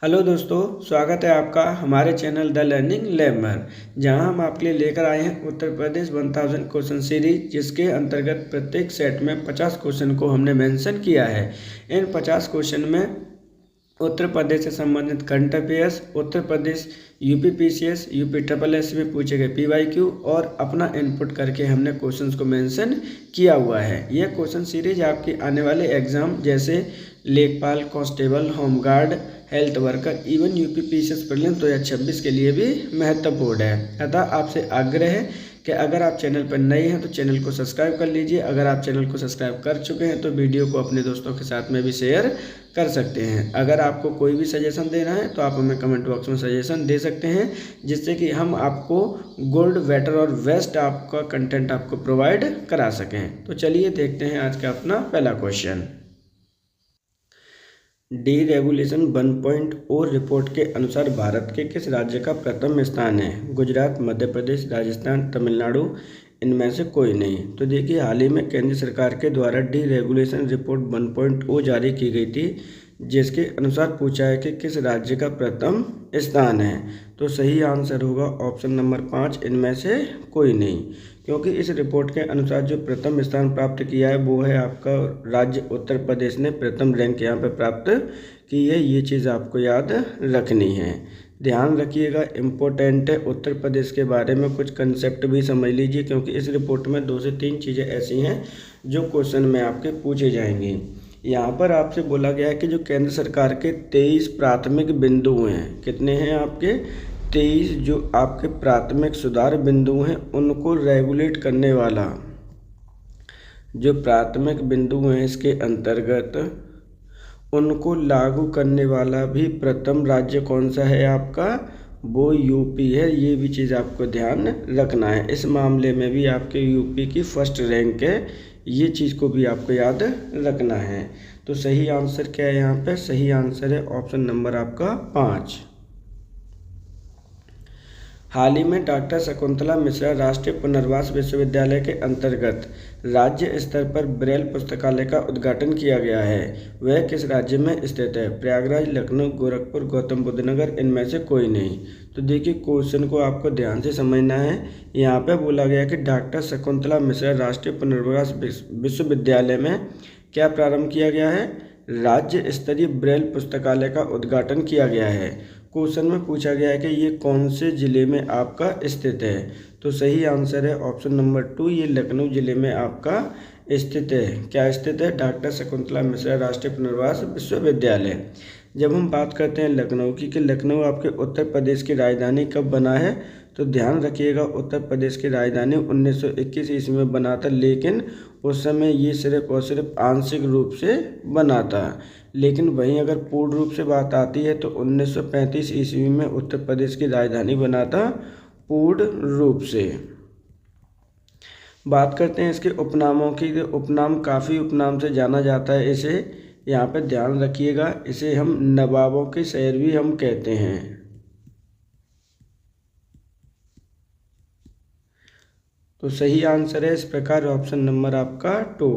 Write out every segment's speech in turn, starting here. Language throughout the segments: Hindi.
हेलो दोस्तों, स्वागत है आपका हमारे चैनल द लर्निंग लैमर, जहां हम आपके लिए लेकर आए हैं उत्तर प्रदेश 1000 क्वेश्चन सीरीज, जिसके अंतर्गत प्रत्येक सेट में 50 क्वेश्चन को हमने मेंशन किया है। इन 50 क्वेश्चन में उत्तर प्रदेश से संबंधित current affairs, Uttar Pradesh UP PCS, UP triple S में पूछे गए पीवाईक्यू और अपना इनपुट करके हमने क्वेश्चंस को मेंशन किया हुआ है। यह क्वेश्चन सीरीज आपकी आने वाले एग्जाम जैसे लेखपाल, constable, home guard, health worker, even UP PCS prelims 2026 के लिए भी महत्वपूर्ण है। अतः आपसे आग्रह है कि अगर आप चैनल पर नए हैं तो चैनल को सब्सक्राइब कर लीजिए। अगर आप चैनल को सब्सक्राइब कर चुके हैं तो वीडियो को अपने दोस्तों के साथ में भी शेयर कर सकते हैं। अगर आपको कोई भी सजेशन देना है तो आप हमें कमेंट बॉक्स में सजेशन दे सकते हैं, जिससे कि हम आपको गुड, बेटर और बेस्ट आपका कंटेंट आपको प्रोवाइड करा सकें। तो चलिए देखते हैं आज का अपना पहला क्वेश्चन। डीरेगुलेशन 1.0 रिपोर्ट के अनुसार भारत के किस राज्य का प्रथम स्थान है? गुजरात, मध्य प्रदेश, राजस्थान, तमिलनाडु, इनमें से कोई नहीं। तो देखिए, हाल ही में केंद्र सरकार के द्वारा डीरेगुलेशन रिपोर्ट 1.0 जारी की गई थी, जिसके अनुसार पूछा है कि किस राज्य का प्रथम स्थान है। तो सही आंसर होगा ऑप्शन नंबर 5, इनमें से कोई नहीं, क्योंकि इस रिपोर्ट के अनुसार जो प्रथम स्थान प्राप्त किया है वो है आपका राज्य उत्तर प्रदेश ने प्रथम रैंक यहाँ पे प्राप्त की है। ये चीज़ आपको याद रखनी है, ध्यान रखिएगा, इम्पोर्टेंट है। उत्तर प्रदेश के बारे में कुछ कंसेप्ट भी समझ लीजिए, क्योंकि इस रिपोर्ट में 2 से 3 चीज़ें ऐसी हैं जो क्वेश्चन में आपके पूछे जाएंगी। यहाँ पर आपसे बोला गया है कि जो केंद्र सरकार के 23 प्राथमिक बिंदु हैं, कितने हैं आपके 23 जो आपके प्राथमिक सुधार बिंदु हैं, उनको रेगुलेट करने वाला जो प्राथमिक बिंदु हैं इसके अंतर्गत उनको लागू करने वाला भी प्रथम राज्य कौन सा है आपका? वो यूपी है। ये भी चीज़ आपको ध्यान रखना है। इस मामले में भी आपके यूपी की फर्स्ट रैंक है, ये चीज़ को भी आपको याद रखना है। तो सही आंसर क्या है यहाँ पे? सही आंसर है ऑप्शन नंबर आपका 5। हाल ही में डॉक्टर शकुंतला मिश्रा राष्ट्रीय पुनर्वास विश्वविद्यालय के अंतर्गत राज्य स्तर पर ब्रेल पुस्तकालय का उद्घाटन किया गया है। वह किस राज्य में स्थित है? प्रयागराज, लखनऊ, गोरखपुर, गौतम बुद्ध नगर, इनमें से कोई नहीं। तो देखिए, क्वेश्चन को आपको ध्यान से समझना है। यहाँ पे बोला गया कि डॉक्टर शकुंतला मिश्रा राष्ट्रीय पुनर्वास विश्वविद्यालय में क्या प्रारंभ किया गया है? राज्य स्तरीय ब्रेल पुस्तकालय का उद्घाटन किया गया है। क्वेश्चन में पूछा गया है कि ये कौन से ज़िले में आपका स्थित है? तो सही आंसर है ऑप्शन नंबर 2, ये लखनऊ ज़िले में आपका स्थित है। क्या स्थित है? डॉक्टर शकुंतला मिश्रा राष्ट्रीय पुनर्वास विश्वविद्यालय। जब हम बात करते हैं लखनऊ की कि लखनऊ आपके उत्तर प्रदेश की राजधानी कब बना है, तो ध्यान रखिएगा, उत्तर प्रदेश की राजधानी 1921 ईस्वी में बना था, लेकिन उस समय ये सिर्फ और सिर्फ आंशिक रूप से बना था। लेकिन वहीं अगर पूर्ण रूप से बात आती है तो 1935 ईस्वी में उत्तर प्रदेश की राजधानी बना था पूर्ण रूप से। बात करते हैं इसके उपनामों की। उपनाम, काफ़ी उपनाम से जाना जाता है इसे, यहाँ पे ध्यान रखिएगा। इसे हम नवाबों के शहर भी हम कहते हैं। तो सही आंसर है इस प्रकार ऑप्शन नंबर आपका 2।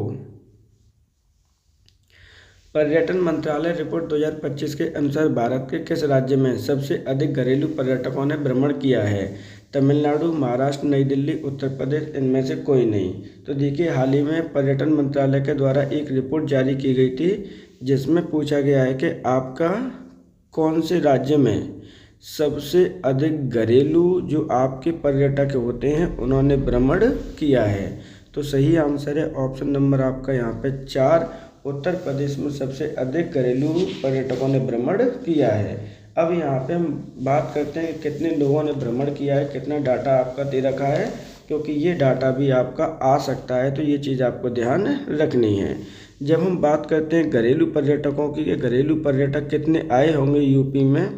पर्यटन मंत्रालय रिपोर्ट 2025 के अनुसार भारत के किस राज्य में सबसे अधिक घरेलू पर्यटकों ने भ्रमण किया है? तमिलनाडु, महाराष्ट्र, नई दिल्ली, उत्तर प्रदेश, इनमें से कोई नहीं। तो देखिए, हाल ही में पर्यटन मंत्रालय के द्वारा एक रिपोर्ट जारी की गई थी, जिसमें पूछा गया है कि आपका कौन से राज्य में सबसे अधिक घरेलू जो आपके पर्यटक होते हैं उन्होंने भ्रमण किया है। तो सही आंसर है ऑप्शन नंबर आपका यहाँ पे 4, उत्तर प्रदेश में सबसे अधिक घरेलू पर्यटकों ने भ्रमण किया है। अब यहाँ पे हम बात करते हैं कि कितने लोगों ने भ्रमण किया है, कितना डाटा आपका दे रखा है, क्योंकि ये डाटा भी आपका आ सकता है, तो ये चीज़ आपको ध्यान रखनी है। जब हम बात करते हैं घरेलू पर्यटकों की, घरेलू पर्यटक कितने आए होंगे यूपी में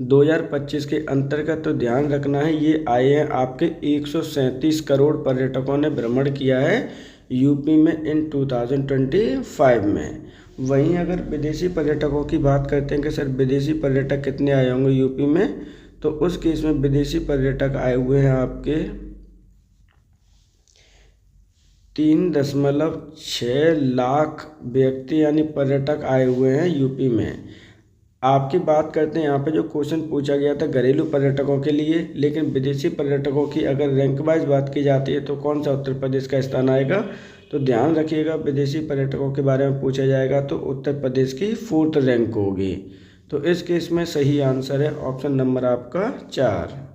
2025 के अंतर्गत, तो ध्यान रखना है ये आए हैं आपके 137 करोड़ पर्यटकों ने भ्रमण किया है यूपी में इन 2025 में। वहीं अगर विदेशी पर्यटकों की बात करते हैं कि सर विदेशी पर्यटक कितने आए होंगे यूपी में, तो उस केस में विदेशी पर्यटक आए हुए हैं आपके 3.6 लाख व्यक्ति यानी पर्यटक आए हुए हैं यूपी में। आपकी बात करते हैं यहाँ पे जो क्वेश्चन पूछा गया था घरेलू पर्यटकों के लिए, लेकिन विदेशी पर्यटकों की अगर रैंक वाइज बात की जाती है तो कौन सा उत्तर प्रदेश का स्थान आएगा। तो ध्यान रखिएगा, विदेशी पर्यटकों के बारे में पूछा जाएगा तो उत्तर प्रदेश की 4th रैंक होगी। तो इस केस में सही आंसर है ऑप्शन नंबर आपका 4।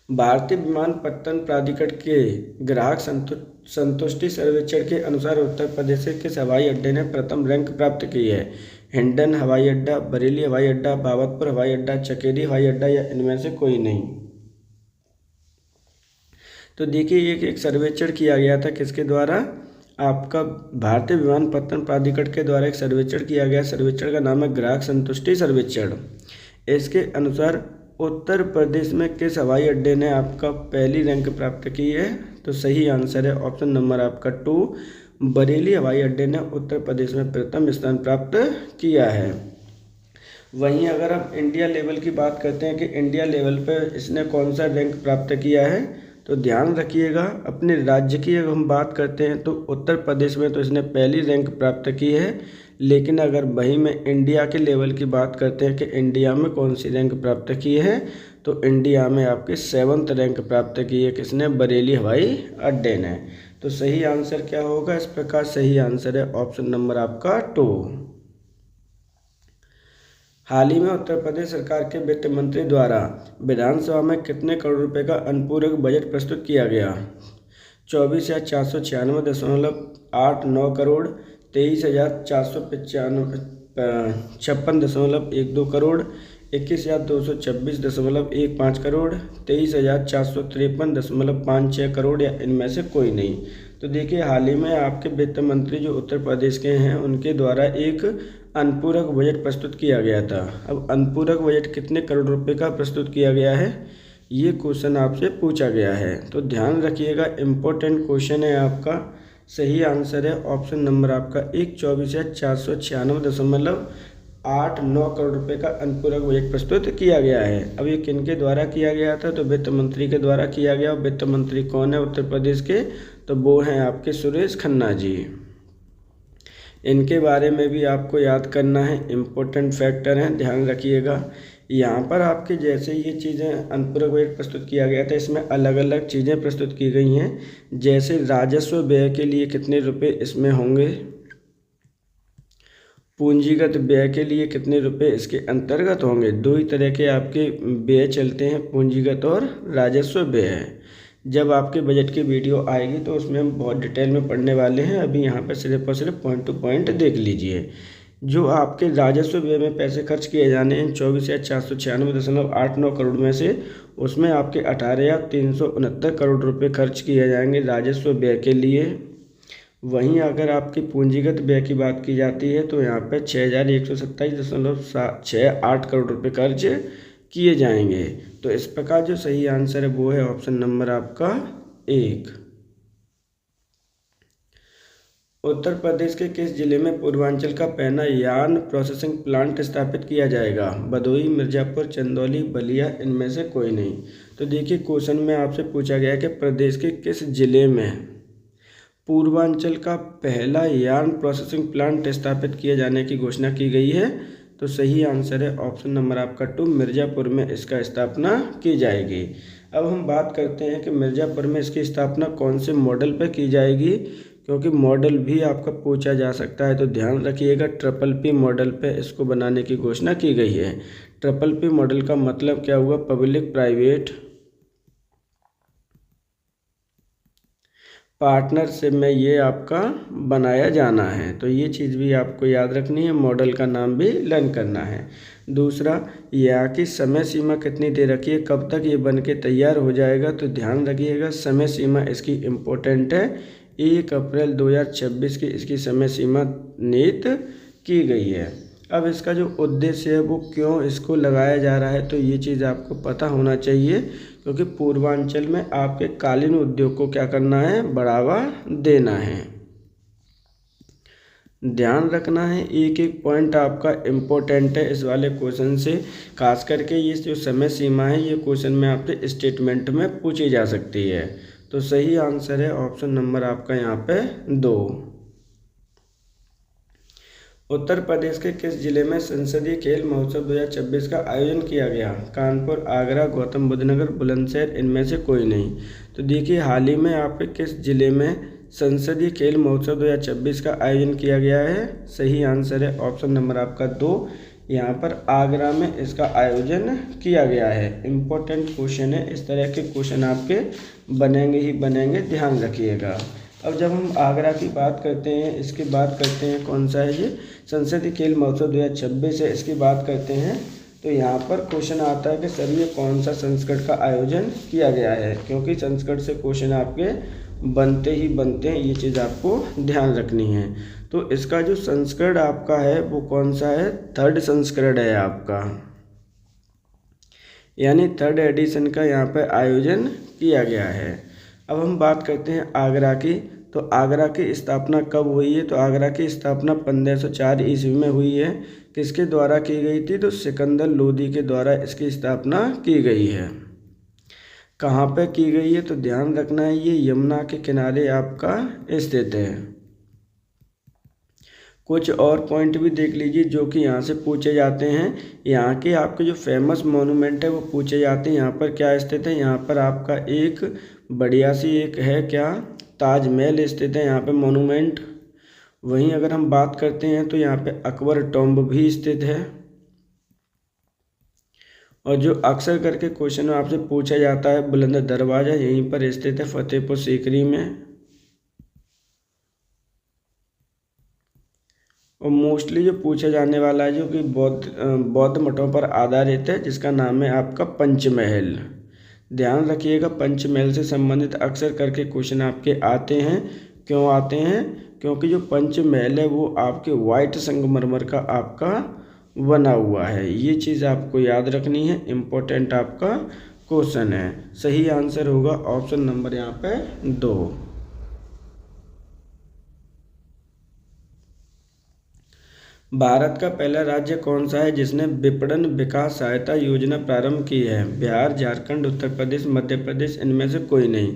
भारतीय विमानपत्तन प्राधिकरण के ग्राहक संतुष्टि सर्वेक्षण के अनुसार उत्तर प्रदेश के किस हवाई अड्डे ने प्रथम रैंक प्राप्त की है। हिंडन हवाई अड्डा, बरेली हवाई अड्डा, बाबतपुर हवाई अड्डा, चकेरी हवाई अड्डा या इनमें से कोई नहीं। तो देखिए एक सर्वेक्षण किया गया था किसके द्वारा, आपका भारतीय विमानपत्तन प्राधिकरण के द्वारा एक सर्वेक्षण किया गया। सर्वेक्षण का नाम है ग्राहक संतुष्टि सर्वेक्षण। इसके अनुसार उत्तर प्रदेश में किस हवाई अड्डे ने आपका पहली रैंक प्राप्त की है। तो सही आंसर है ऑप्शन नंबर आपका 2, बरेली हवाई अड्डे ने उत्तर प्रदेश में प्रथम स्थान प्राप्त किया है। वहीं अगर हम इंडिया लेवल की बात करते हैं कि इंडिया लेवल पर इसने कौन सा रैंक प्राप्त किया है, तो ध्यान रखिएगा अपने राज्य की अगर हम बात करते हैं तो उत्तर प्रदेश में तो इसने पहली रैंक प्राप्त की है। लेकिन अगर वहीं में इंडिया के लेवल की बात करते हैं कि इंडिया में कौन सी रैंक प्राप्त की है, तो इंडिया में आपके 7th रैंक प्राप्त की है किसने, बरेली हवाई अड्डे ने। तो सही आंसर क्या होगा इस प्रकार, सही आंसर है ऑप्शन नंबर आपका 2। हाल ही में उत्तर प्रदेश सरकार के वित्त मंत्री द्वारा विधानसभा में कितने करोड़ रुपए का अनुपूरक बजट प्रस्तुत किया गया। 24,496.89 करोड़, 23,456.12 करोड़, 21,226.15 करोड़, 23,453.56 करोड़ या इनमें से कोई नहीं। तो देखिए हाल ही में आपके वित्त मंत्री जो उत्तर प्रदेश के हैं उनके द्वारा एक अनुपूरक बजट प्रस्तुत किया गया था। अब अनुपूरक बजट कितने करोड़ रुपए का प्रस्तुत किया गया है, ये क्वेश्चन आपसे पूछा गया है। तो ध्यान रखिएगा, इम्पोर्टेंट क्वेश्चन है आपका। सही आंसर है ऑप्शन नंबर आपका 1, 24,496.89 करोड़ रुपए का अनुपूरक बजट प्रस्तुत किया गया है। अब ये किनके द्वारा किया गया था, तो वित्त मंत्री के द्वारा किया गया। वित्त मंत्री कौन है उत्तर प्रदेश के, तो वो हैं आपके सुरेश खन्ना जी। इनके बारे में भी आपको याद करना है, इम्पोर्टेंट फैक्टर हैं, ध्यान रखिएगा। यहाँ पर आपके जैसे ये चीज़ें अनुपूरक बजट प्रस्तुत किया गया था, इसमें अलग अलग चीज़ें प्रस्तुत की गई हैं। जैसे राजस्व व्यय के लिए कितने रुपए इसमें होंगे, पूंजीगत व्यय के लिए कितने रुपए इसके अंतर्गत होंगे। दो ही तरह के आपके व्यय चलते हैं, पूंजीगत और राजस्व व्यय। जब आपके बजट की वीडियो आएगी तो उसमें हम बहुत डिटेल में पढ़ने वाले हैं। अभी यहाँ पर सिर्फ और सिर्फ पॉइंट टू पॉइंट देख लीजिए। जो आपके राजस्व व्यय में पैसे खर्च किए जाने हैं 24,496.89 करोड़ में से, उसमें आपके 18,369 करोड़ रुपए खर्च किए जाएंगे राजस्व व्यय के लिए। वहीं अगर आपकी पूंजीगत व्यय की बात की जाती है तो यहाँ पे 6,127.68 करोड़ रुपए खर्च किए जाएंगे। तो इस प्रकार जो सही आंसर है वो है ऑप्शन नंबर आपका 1। उत्तर प्रदेश के किस जिले में पूर्वांचल का पहला यार्न प्रोसेसिंग प्लांट स्थापित किया जाएगा। भदोही, मिर्जापुर, चंदौली, बलिया, इनमें से कोई नहीं। तो देखिए क्वेश्चन में आपसे पूछा गया है कि प्रदेश के किस जिले में पूर्वांचल का पहला यार्न प्रोसेसिंग प्लांट स्थापित किए जाने की घोषणा की गई है। तो सही आंसर है ऑप्शन नंबर आपका 2, मिर्ज़ापुर में इसका स्थापना की जाएगी। अब हम बात करते हैं कि मिर्ज़ापुर में इसकी स्थापना कौन से मॉडल पर की जाएगी, क्योंकि मॉडल भी आपका पूछा जा सकता है। तो ध्यान रखिएगा, PPP मॉडल पे इसको बनाने की घोषणा की गई है। PPP मॉडल का मतलब क्या हुआ, पब्लिक प्राइवेट पार्टनरशिप में ये आपका बनाया जाना है। तो ये चीज़ भी आपको याद रखनी है, मॉडल का नाम भी लर्न करना है। दूसरा, यहाँ की समय सीमा कितनी दे रखी है, कब तक ये बन के तैयार हो जाएगा। तो ध्यान रखिएगा, समय सीमा इसकी इम्पोर्टेंट है। 1 अप्रैल 2026 की इसकी समय सीमा नियत की गई है। अब इसका जो उद्देश्य है वो क्यों इसको लगाया जा रहा है, तो ये चीज़ आपको पता होना चाहिए, क्योंकि पूर्वांचल में आपके कालीन उद्योग को क्या करना है, बढ़ावा देना है। ध्यान रखना है, एक एक पॉइंट आपका इम्पोर्टेंट है इस वाले क्वेश्चन से। खास करके ये जो समय सीमा है ये क्वेश्चन में आपसे स्टेटमेंट में पूछी जा सकती है। तो सही आंसर है ऑप्शन नंबर आपका यहाँ पे 2। उत्तर प्रदेश के किस जिले में संसदीय खेल महोत्सव 2026 का आयोजन किया गया? कानपुर, आगरा, गौतम बुद्ध नगर, बुलंदशहर, इनमें से कोई नहीं। तो देखिए हाल ही में आपके किस जिले में संसदीय खेल महोत्सव 2026 का आयोजन किया गया है? सही आंसर है ऑप्शन नंबर आपका 2, यहाँ पर आगरा में इसका आयोजन किया गया है। इम्पोर्टेंट क्वेश्चन है, इस तरह के क्वेश्चन आपके बनेंगे ही बनेंगे, ध्यान रखिएगा। अब जब हम आगरा की बात करते हैं, इसकी बात करते हैं, कौन सा है ये? संसदीय खेल महोत्सव 2026 है, इसकी बात करते हैं, तो यहाँ पर क्वेश्चन आता है कि सर ये कौन सा संस्करण का आयोजन किया गया है, क्योंकि संस्करण से क्वेश्चन आपके बनते ही बनते हैं, ये चीज़ आपको ध्यान रखनी है। तो इसका जो संस्करण आपका है वो कौन सा है? 3rd संस्करण है आपका, यानी 3rd एडिशन का यहाँ पर आयोजन किया गया है। अब हम बात करते हैं आगरा की। तो आगरा की स्थापना कब हुई है? तो आगरा की स्थापना 1504 ईस्वी में हुई है। किसके द्वारा की गई थी? तो सिकंदर लोदी के द्वारा इसकी स्थापना की गई है। कहाँ पे की गई है? तो ध्यान रखना है, ये यमुना के किनारे आपका स्थित है। कुछ और पॉइंट भी देख लीजिए जो कि यहाँ से पूछे जाते हैं। यहाँ के आपके जो फेमस मोनूमेंट है वो पूछे जाते हैं। यहाँ पर क्या स्थित है? यहाँ पर आपका एक बढ़िया सी एक है क्या? ताजमहल स्थित है यहाँ पे मोनूमेंट। वहीं अगर हम बात करते हैं तो यहाँ पे अकबर टॉम्ब भी स्थित है। और जो अक्सर करके क्वेश्चन में आपसे पूछा जाता है बुलंद दरवाज़ा, यहीं पर स्थित है फतेहपुर सीकरी में। और मोस्टली जो पूछा जाने वाला है जो कि बौद्ध मठों पर आधारित है, जिसका नाम है आपका पंचमहल। ध्यान रखिएगा, पंचमहल से संबंधित अक्सर करके क्वेश्चन आपके आते हैं। क्यों आते हैं? क्योंकि जो पंचमहल है वो आपके वाइट संगमरमर का आपका बना हुआ है। ये चीज़ आपको याद रखनी है, इम्पोर्टेंट आपका क्वेश्चन है। सही आंसर होगा ऑप्शन नंबर यहाँ पे 2। भारत का पहला राज्य कौन सा है जिसने विपणन विकास सहायता योजना प्रारंभ की है? बिहार, झारखंड, उत्तर प्रदेश, मध्य प्रदेश, इनमें से कोई नहीं।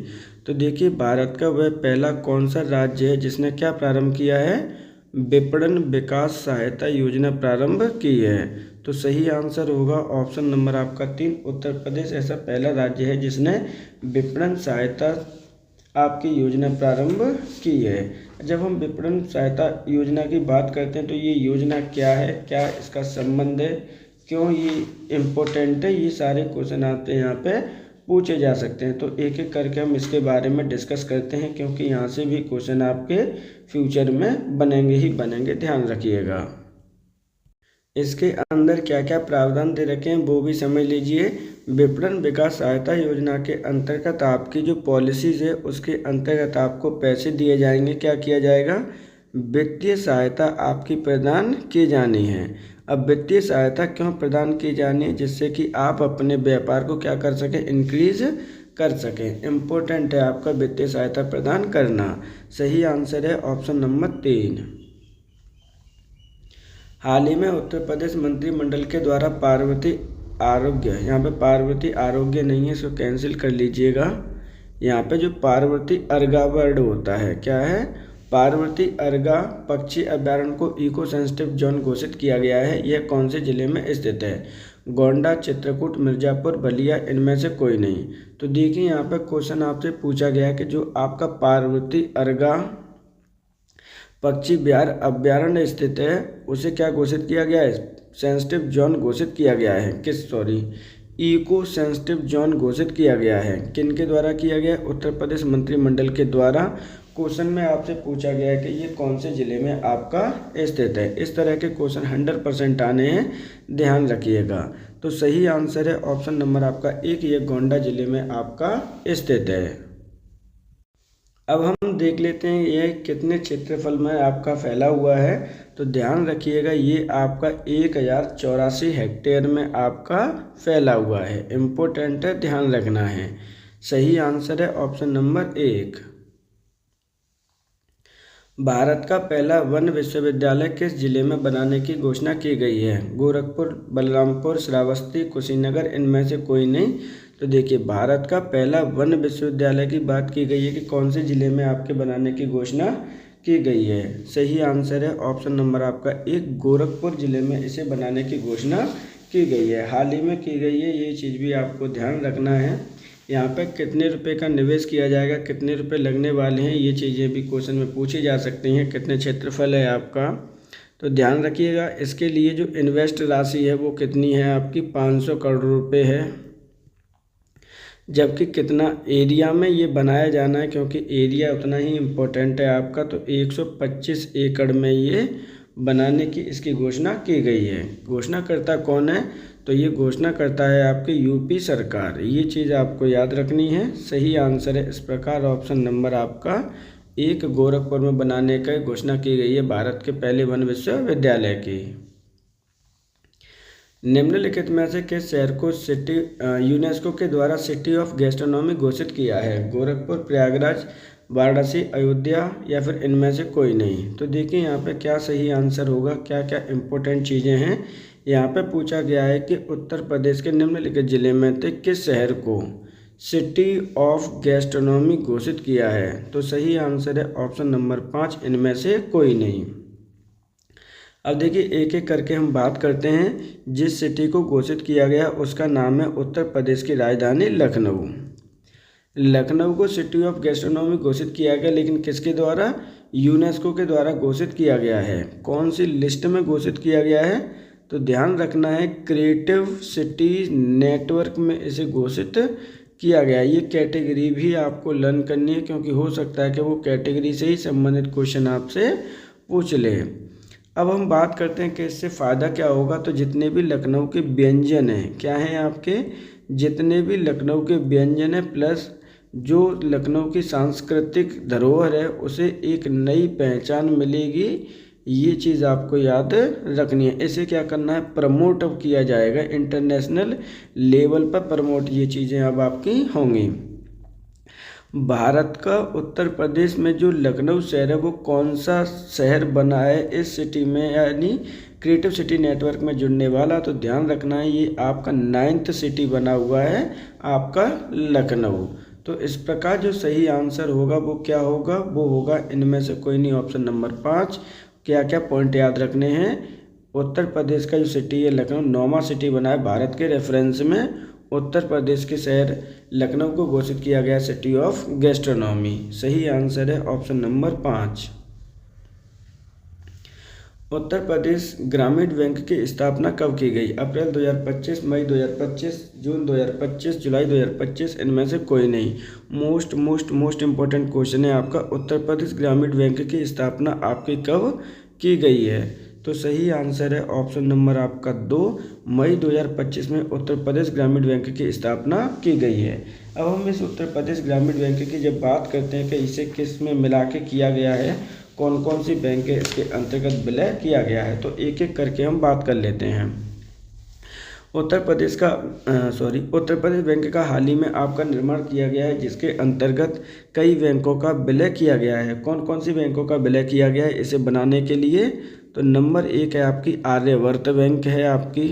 तो देखिए भारत का वह पहला कौन सा राज्य है जिसने क्या प्रारंभ किया है? विपणन विकास सहायता योजना प्रारंभ की है। तो सही आंसर होगा ऑप्शन नंबर आपका 3, उत्तर प्रदेश ऐसा पहला राज्य है जिसने विपणन सहायता आपकी योजना प्रारंभ की है। जब हम विपणन सहायता योजना की बात करते हैं तो ये योजना क्या है, क्या इसका संबंध है, क्यों ये इम्पोर्टेंट है, ये सारे क्वेश्चन आते हैं यहाँ पे पूछे जा सकते हैं। तो एक एक करके हम इसके बारे में डिस्कस करते हैं, क्योंकि यहाँ से भी क्वेश्चन आपके फ्यूचर में बनेंगे ही बनेंगे, ध्यान रखिएगा। इसके अंदर क्या क्या प्रावधान दे रखे हैं वो भी समझ लीजिए। विपणन विकास सहायता योजना के अंतर्गत आपकी जो पॉलिसीज़ है उसके अंतर्गत आपको पैसे दिए जाएंगे। क्या किया जाएगा? वित्तीय सहायता आपकी प्रदान की जानी है। अब वित्तीय सहायता क्यों प्रदान की जानी है? जिससे कि आप अपने व्यापार को क्या कर सकें? इंक्रीज कर सकें। इम्पोर्टेंट है आपका वित्तीय सहायता प्रदान करना। सही आंसर है ऑप्शन नंबर 3। हाल ही में उत्तर प्रदेश मंत्रिमंडल के द्वारा पार्वती आरोग्य, यहाँ पे पार्वती आरोग्य नहीं है, इसको कैंसिल कर लीजिएगा। यहाँ पे जो पार्वती अर्गा वर्ड होता है, क्या है? पार्वती अर्गा पक्षी अभ्यारण्य को इको सेंसिटिव जोन घोषित किया गया है। यह कौन से जिले में स्थित है? गोंडा, चित्रकूट, मिर्जापुर, बलिया, इनमें से कोई नहीं। तो देखिए यहाँ पे क्वेश्चन आपसे पूछा गया है कि जो आपका पार्वती अर्गा पक्षी अभ्यारण्य स्थित है उसे क्या घोषित किया गया है? सेंसिटिव जोन घोषित किया गया है। इको सेंसिटिव जोन घोषित किया गया है। किन के द्वारा किया गया? उत्तर प्रदेश मंत्रिमंडल के द्वारा। क्वेश्चन में आपसे पूछा गया है कि ये कौन से जिले में आपका स्थित है। इस तरह के क्वेश्चन 100% आने हैं, ध्यान रखिएगा। तो सही आंसर है ऑप्शन नंबर आपका 1, ये गोंडा जिले में आपका स्थित है। अब हम देख लेते हैं ये कितने क्षेत्रफल में आपका फैला हुआ है। तो ध्यान रखिएगा ये आपका 1084 हेक्टेयर में आपका फैला हुआ है। इम्पोर्टेंट है, ध्यान रखना है। सही आंसर है ऑप्शन नंबर 1। भारत का पहला वन विश्वविद्यालय किस जिले में बनाने की घोषणा की गई है? गोरखपुर, बलरामपुर, श्रावस्ती, कुशीनगर, इनमें से कोई नहीं। तो देखिए भारत का पहला वन विश्वविद्यालय की बात की गई है कि कौन से ज़िले में आपके बनाने की घोषणा की गई है। सही आंसर है ऑप्शन नंबर आपका 1, गोरखपुर जिले में इसे बनाने की घोषणा की गई है। हाल ही में की गई है, ये चीज़ भी आपको ध्यान रखना है। यहाँ पे कितने रुपए का निवेश किया जाएगा, कितने रुपए लगने वाले हैं, ये चीज़ें भी क्वेश्चन में पूछी जा सकती हैं। कितने क्षेत्रफल है आपका, तो ध्यान रखिएगा। इसके लिए जो इन्वेस्ट राशि है वो कितनी है आपकी, 500 करोड़ रुपए है। जबकि कितना एरिया में ये बनाया जाना है, क्योंकि एरिया उतना ही इम्पोर्टेंट है आपका, तो 125 एकड़ में ये बनाने की इसकी घोषणा की गई है। घोषणाकर्ता कौन है, तो ये घोषणा करता है आपकी यूपी सरकार। ये चीज़ आपको याद रखनी है। सही आंसर है इस प्रकार ऑप्शन नंबर आपका 1, गोरखपुर में बनाने की घोषणा की गई है भारत के पहले वन विश्वविद्यालय की। निम्नलिखित में से किस शहर को सिटी यूनेस्को के द्वारा सिटी ऑफ गैस्ट्रोनॉमी घोषित किया है, गोरखपुर, प्रयागराज, वाराणसी, अयोध्या या फिर इनमें से कोई नहीं। तो देखिए यहाँ पे क्या सही आंसर होगा, क्या क्या इम्पोर्टेंट चीज़ें हैं। यहाँ पे पूछा गया है कि उत्तर प्रदेश के निम्नलिखित जिले में से किस शहर को सिटी ऑफ गैस्ट्रोनॉमी घोषित किया है, तो सही आंसर है ऑप्शन नंबर 5, इनमें से कोई नहीं। अब देखिए एक एक करके हम बात करते हैं। जिस सिटी को घोषित किया गया उसका नाम है उत्तर प्रदेश की राजधानी लखनऊ। लखनऊ को सिटी ऑफ गैस्ट्रोनॉमी घोषित किया गया, लेकिन किसके द्वारा, यूनेस्को के द्वारा घोषित किया गया है। कौन सी लिस्ट में घोषित किया गया है, तो ध्यान रखना है क्रिएटिव सिटी नेटवर्क में इसे घोषित किया गया। ये कैटेगरी भी आपको लर्न करनी है, क्योंकि हो सकता है कि वो कैटेगरी से ही संबंधित क्वेश्चन आपसे पूछ ले। अब हम बात करते हैं कि इससे फ़ायदा क्या होगा। तो जितने भी लखनऊ के व्यंजन हैं, क्या हैं आपके, जितने भी लखनऊ के व्यंजन हैं प्लस जो लखनऊ की सांस्कृतिक धरोहर है उसे एक नई पहचान मिलेगी। ये चीज़ आपको याद रखनी है। इसे क्या करना है, प्रमोट अब किया जाएगा, इंटरनेशनल लेवल पर प्रमोट ये चीज़ें अब आपकी होंगी। भारत का उत्तर प्रदेश में जो लखनऊ शहर है वो कौन सा शहर बना है इस सिटी में, यानी क्रिएटिव सिटी नेटवर्क में जुड़ने वाला, तो ध्यान रखना है ये आपका 9th सिटी बना हुआ है आपका लखनऊ। तो इस प्रकार जो सही आंसर होगा वो क्या होगा, वो होगा इनमें से कोई नहीं, ऑप्शन नंबर 5। क्या क्या पॉइंट याद रखने हैं, उत्तर प्रदेश का जो सिटी है लखनऊ 9वां सिटी बना है भारत के रेफरेंस में। उत्तर प्रदेश के शहर लखनऊ को घोषित किया गया सिटी ऑफ गैस्ट्रोनॉमी। सही आंसर है ऑप्शन नंबर 5। उत्तर प्रदेश ग्रामीण बैंक की स्थापना कब की गई, अप्रैल 2025, मई 2025, जून 2025, जुलाई 2025, इनमें से कोई नहीं। मोस्ट इम्पोर्टेंट क्वेश्चन है आपका, उत्तर प्रदेश ग्रामीण बैंक की स्थापना आपकी कब की गई है, तो सही आंसर है ऑप्शन नंबर आपका 2, मई 2025 में उत्तर प्रदेश ग्रामीण बैंक की स्थापना की गई है। अब हम इस उत्तर प्रदेश ग्रामीण बैंक की जब बात करते हैं कि इसे किस में मिला के किया गया है, कौन कौन सी बैंक इसके अंतर्गत विलय किया गया है, तो एक एक करके हम बात कर लेते हैं। उत्तर प्रदेश बैंक का हाल ही में आपका निर्माण किया गया है, जिसके अंतर्गत कई बैंकों का विलय किया गया है। कौन कौन सी बैंकों का विलय किया गया है इसे बनाने के लिए, तो नंबर 1 है आपकी आर्यवर्त बैंक है आपकी।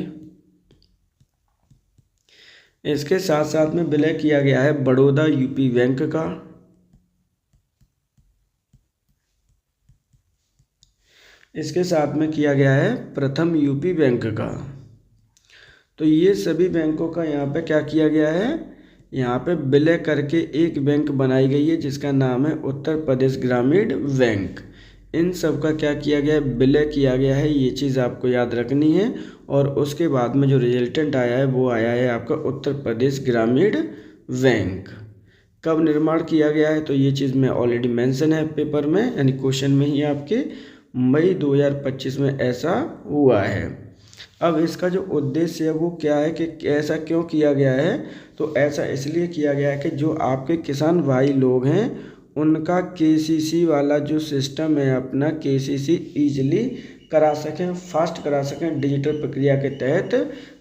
इसके साथ साथ में विलय किया गया है बड़ौदा यूपी बैंक का। इसके साथ में किया गया है प्रथम यूपी बैंक का। तो ये सभी बैंकों का यहाँ पे क्या किया गया है, यहाँ पे विलय करके एक बैंक बनाई गई है जिसका नाम है उत्तर प्रदेश ग्रामीण बैंक। इन सब का क्या किया गया है, विलय किया गया है, ये चीज़ आपको याद रखनी है। और उसके बाद में जो रिजल्टेंट आया है वो आया है आपका उत्तर प्रदेश ग्रामीण बैंक। कब निर्माण किया गया है, तो ये चीज़ में ऑलरेडी मेंशन है पेपर में, यानी क्वेश्चन में ही आपके मई 2025 में ऐसा हुआ है। अब इसका जो उद्देश्य है वो क्या है कि ऐसा क्यों किया गया है, तो ऐसा इसलिए किया गया है कि जो आपके किसान भाई लोग हैं उनका केसीसी वाला जो सिस्टम है अपना, केसीसी ईजिली करा सकें, फास्ट करा सकें, डिजिटल प्रक्रिया के तहत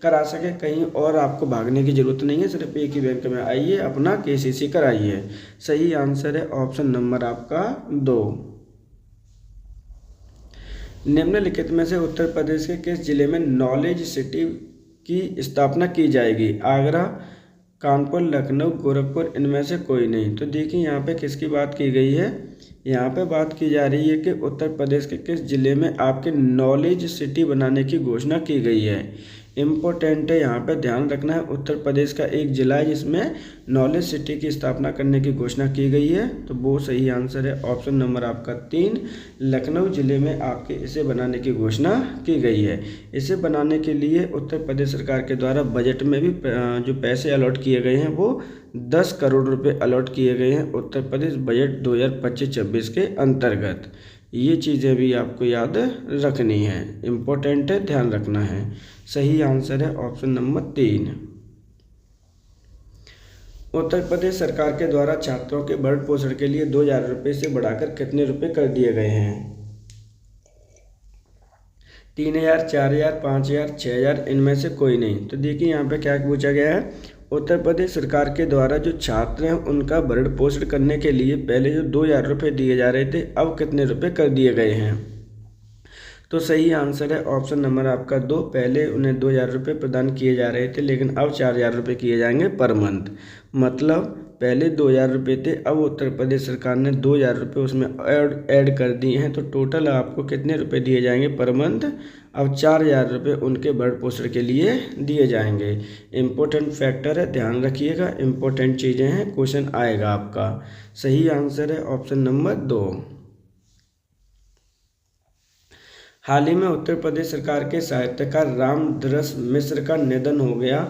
करा सकें। कहीं और आपको भागने की ज़रूरत नहीं है, सिर्फ एक ही बैंक में आइए अपना केसीसी कराइए। सही आंसर है ऑप्शन नंबर आपका 2। निम्नलिखित में से उत्तर प्रदेश के किस जिले में नॉलेज सिटी की स्थापना की जाएगी, आगरा, कानपुर, लखनऊ, गोरखपुर, इनमें से कोई नहीं। तो देखिए यहाँ पे किसकी बात की गई है, यहाँ पे बात की जा रही है कि उत्तर प्रदेश के किस जिले में आपके नॉलेज सिटी बनाने की घोषणा की गई है। इम्पोर्टेंट है, यहाँ पे ध्यान रखना है। उत्तर प्रदेश का एक जिला है जिसमें नॉलेज सिटी की स्थापना करने की घोषणा की गई है, तो वो सही आंसर है ऑप्शन नंबर आपका 3, लखनऊ जिले में आपके इसे बनाने की घोषणा की गई है। इसे बनाने के लिए उत्तर प्रदेश सरकार के द्वारा बजट में भी जो पैसे अलॉट किए गए हैं वो 10 करोड़ रुपए अलॉट किए गए हैं उत्तर प्रदेश बजट 2025-26 के अंतर्गत। ये चीज़ें भी आपको याद रखनी है, इम्पोर्टेंट है, ध्यान रखना है। सही आंसर है ऑप्शन नंबर 3। उत्तर प्रदेश सरकार के द्वारा छात्रों के भरण पोषण के लिए 2,000 रुपये से बढ़ाकर कितने रुपए कर दिए गए हैं? 3,000, 4,000, 5,000, 6,000, इनमें से कोई नहीं। तो देखिए यहाँ पे क्या पूछा गया है, उत्तर प्रदेश सरकार के द्वारा जो छात्र हैं उनका भरण पोषण करने के लिए पहले जो 2,000 रुपये दिए जा रहे थे, अब कितने रुपए कर दिए गए हैं? तो सही आंसर है ऑप्शन नंबर आपका 2। पहले उन्हें 2,000 रुपये प्रदान किए जा रहे थे, लेकिन अब 4,000 रुपये किए जाएंगे पर मंथ। मतलब पहले 2,000 रुपये थे, अब उत्तर प्रदेश सरकार ने 2,000 रुपये उसमें ऐड कर दिए हैं, तो टोटल आपको कितने रुपये दिए जाएंगे पर मंथ? अब 4,000 रुपये उनके भरण पोषण के लिए दिए जाएंगे। इम्पोर्टेंट फैक्टर है, ध्यान रखिएगा, इम्पोर्टेंट चीज़ें हैं, क्वेश्चन आएगा आपका। सही आंसर है ऑप्शन नंबर 2। हाल ही में उत्तर प्रदेश सरकार के साहित्यकार रामदरस मिश्र का निधन हो गया।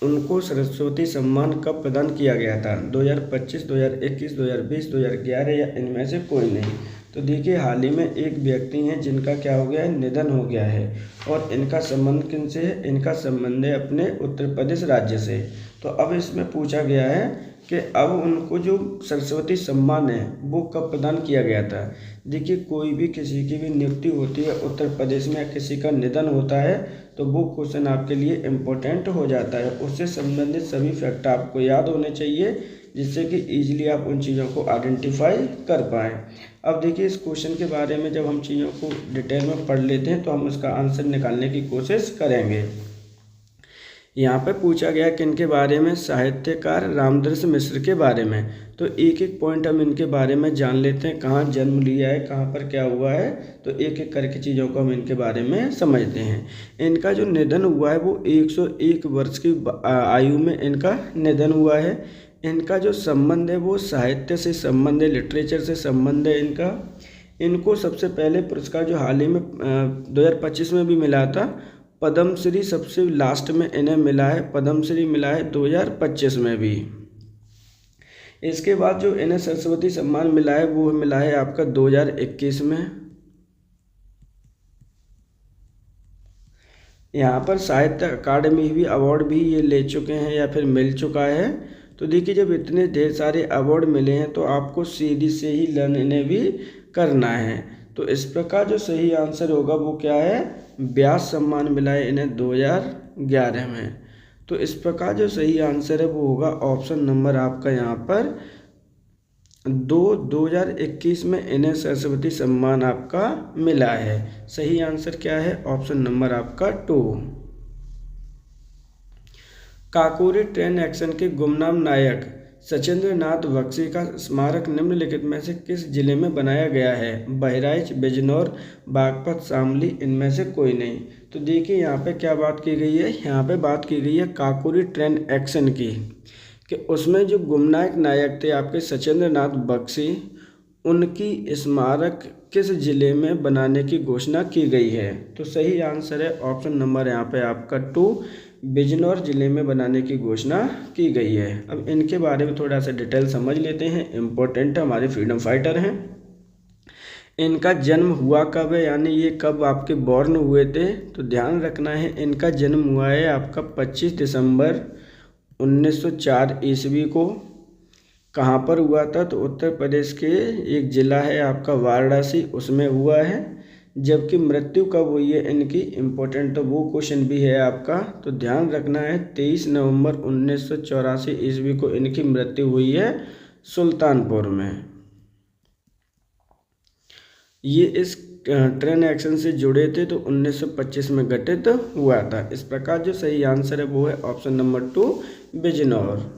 उनको सरस्वती सम्मान कब प्रदान किया गया था? 2025, 2021, 2020, 2011 या इनमें से कोई नहीं। तो देखिए हाल ही में एक व्यक्ति हैं जिनका क्या हो गया है, निधन हो गया है। और इनका संबंध किन से है? इनका संबंध है अपने उत्तर प्रदेश राज्य से। तो अब इसमें पूछा गया है कि अब उनको जो सरस्वती सम्मान है वो कब प्रदान किया गया था। देखिए कोई भी किसी की भी नियुक्ति होती है उत्तर प्रदेश में, किसी का निधन होता है, तो वो क्वेश्चन आपके लिए इम्पोर्टेंट हो जाता है। उससे संबंधित सभी फैक्ट आपको याद होने चाहिए, जिससे कि ईजिली आप उन चीज़ों को आइडेंटिफाई कर पाएँ। अब देखिए इस क्वेश्चन के बारे में जब हम चीज़ों को डिटेल में पढ़ लेते हैं तो हम उसका आंसर निकालने की कोशिश करेंगे। यहाँ पे पूछा गया कि इनके बारे में, साहित्यकार रामदरस मिश्र के बारे में। तो एक एक पॉइंट हम इनके बारे में जान लेते हैं, कहाँ जन्म लिया है, कहाँ पर क्या हुआ है, तो एक एक करके चीज़ों को हम इनके बारे में समझते हैं। इनका जो निधन हुआ है वो 101 वर्ष की आयु में इनका निधन हुआ है। इनका जो संबंध है वो साहित्य से संबंध है, लिटरेचर से संबंध है इनका। इनको सबसे पहले पुरस्कार जो हाल ही में 2025 में भी मिला था, पद्मश्री सबसे लास्ट में इन्हें मिला है, पद्मश्री मिला है 2025 में भी। इसके बाद जो इन्हें सरस्वती सम्मान मिला है वो मिला है आपका 2021 में। यहाँ पर साहित्य अकादमी भी अवार्ड भी ये ले चुके हैं या फिर मिल चुका है। तो देखिए जब इतने ढेर सारे अवार्ड मिले हैं तो आपको सीधी से ही लर्न इन्हें भी करना है। तो इस प्रकार जो सही आंसर होगा वो क्या है, व्यास सम्मान मिला है इन्हें 2011 में। तो इस प्रकार जो सही आंसर है वो होगा ऑप्शन नंबर आपका यहाँ पर 2021 में इन्हें सरस्वती सम्मान आपका मिला है। सही आंसर क्या है, ऑप्शन नंबर आपका 2। काकोरी ट्रेन एक्शन के गुमनाम नायक सचिंद्र नाथ बख्शी का स्मारक निम्नलिखित में से किस जिले में बनाया गया है? बहराइच, बिजनौर, बागपत, शामली, इनमें से कोई नहीं। तो देखिए यहाँ पे क्या बात की गई है, यहाँ पे बात की गई है काकोरी ट्रेन एक्शन की, कि उसमें जो गुमनाम नायक थे आपके सचिंद्र नाथ बख्शी, उनकी स्मारक किस जिले में बनाने की घोषणा की गई है? तो सही आंसर है ऑप्शन नंबर यहाँ पे आपका 2, बिजनौर जिले में बनाने की घोषणा की गई है। अब इनके बारे में थोड़ा सा डिटेल समझ लेते हैं, इम्पोर्टेंट है, हमारे फ्रीडम फाइटर हैं। इनका जन्म हुआ कब है, यानी ये कब आपके बॉर्न हुए थे? तो ध्यान रखना है, इनका जन्म हुआ है आपका 25 दिसंबर 1904 ईस्वी को। कहाँ पर हुआ था? तो उत्तर प्रदेश के एक ज़िला है आपका वाराणसी, उसमें हुआ है। जबकि मृत्यु कब हुई है इनकी, इम्पोर्टेंट तो वो क्वेश्चन भी है आपका, तो ध्यान रखना है 23 नवंबर 1984 ईस्वी को इनकी मृत्यु हुई है सुल्तानपुर में। ये इस ट्रेन एक्शन से जुड़े थे तो 1925 में घटित हुआ था। इस प्रकार जो सही आंसर है वो है ऑप्शन नंबर 2, बिजनौर।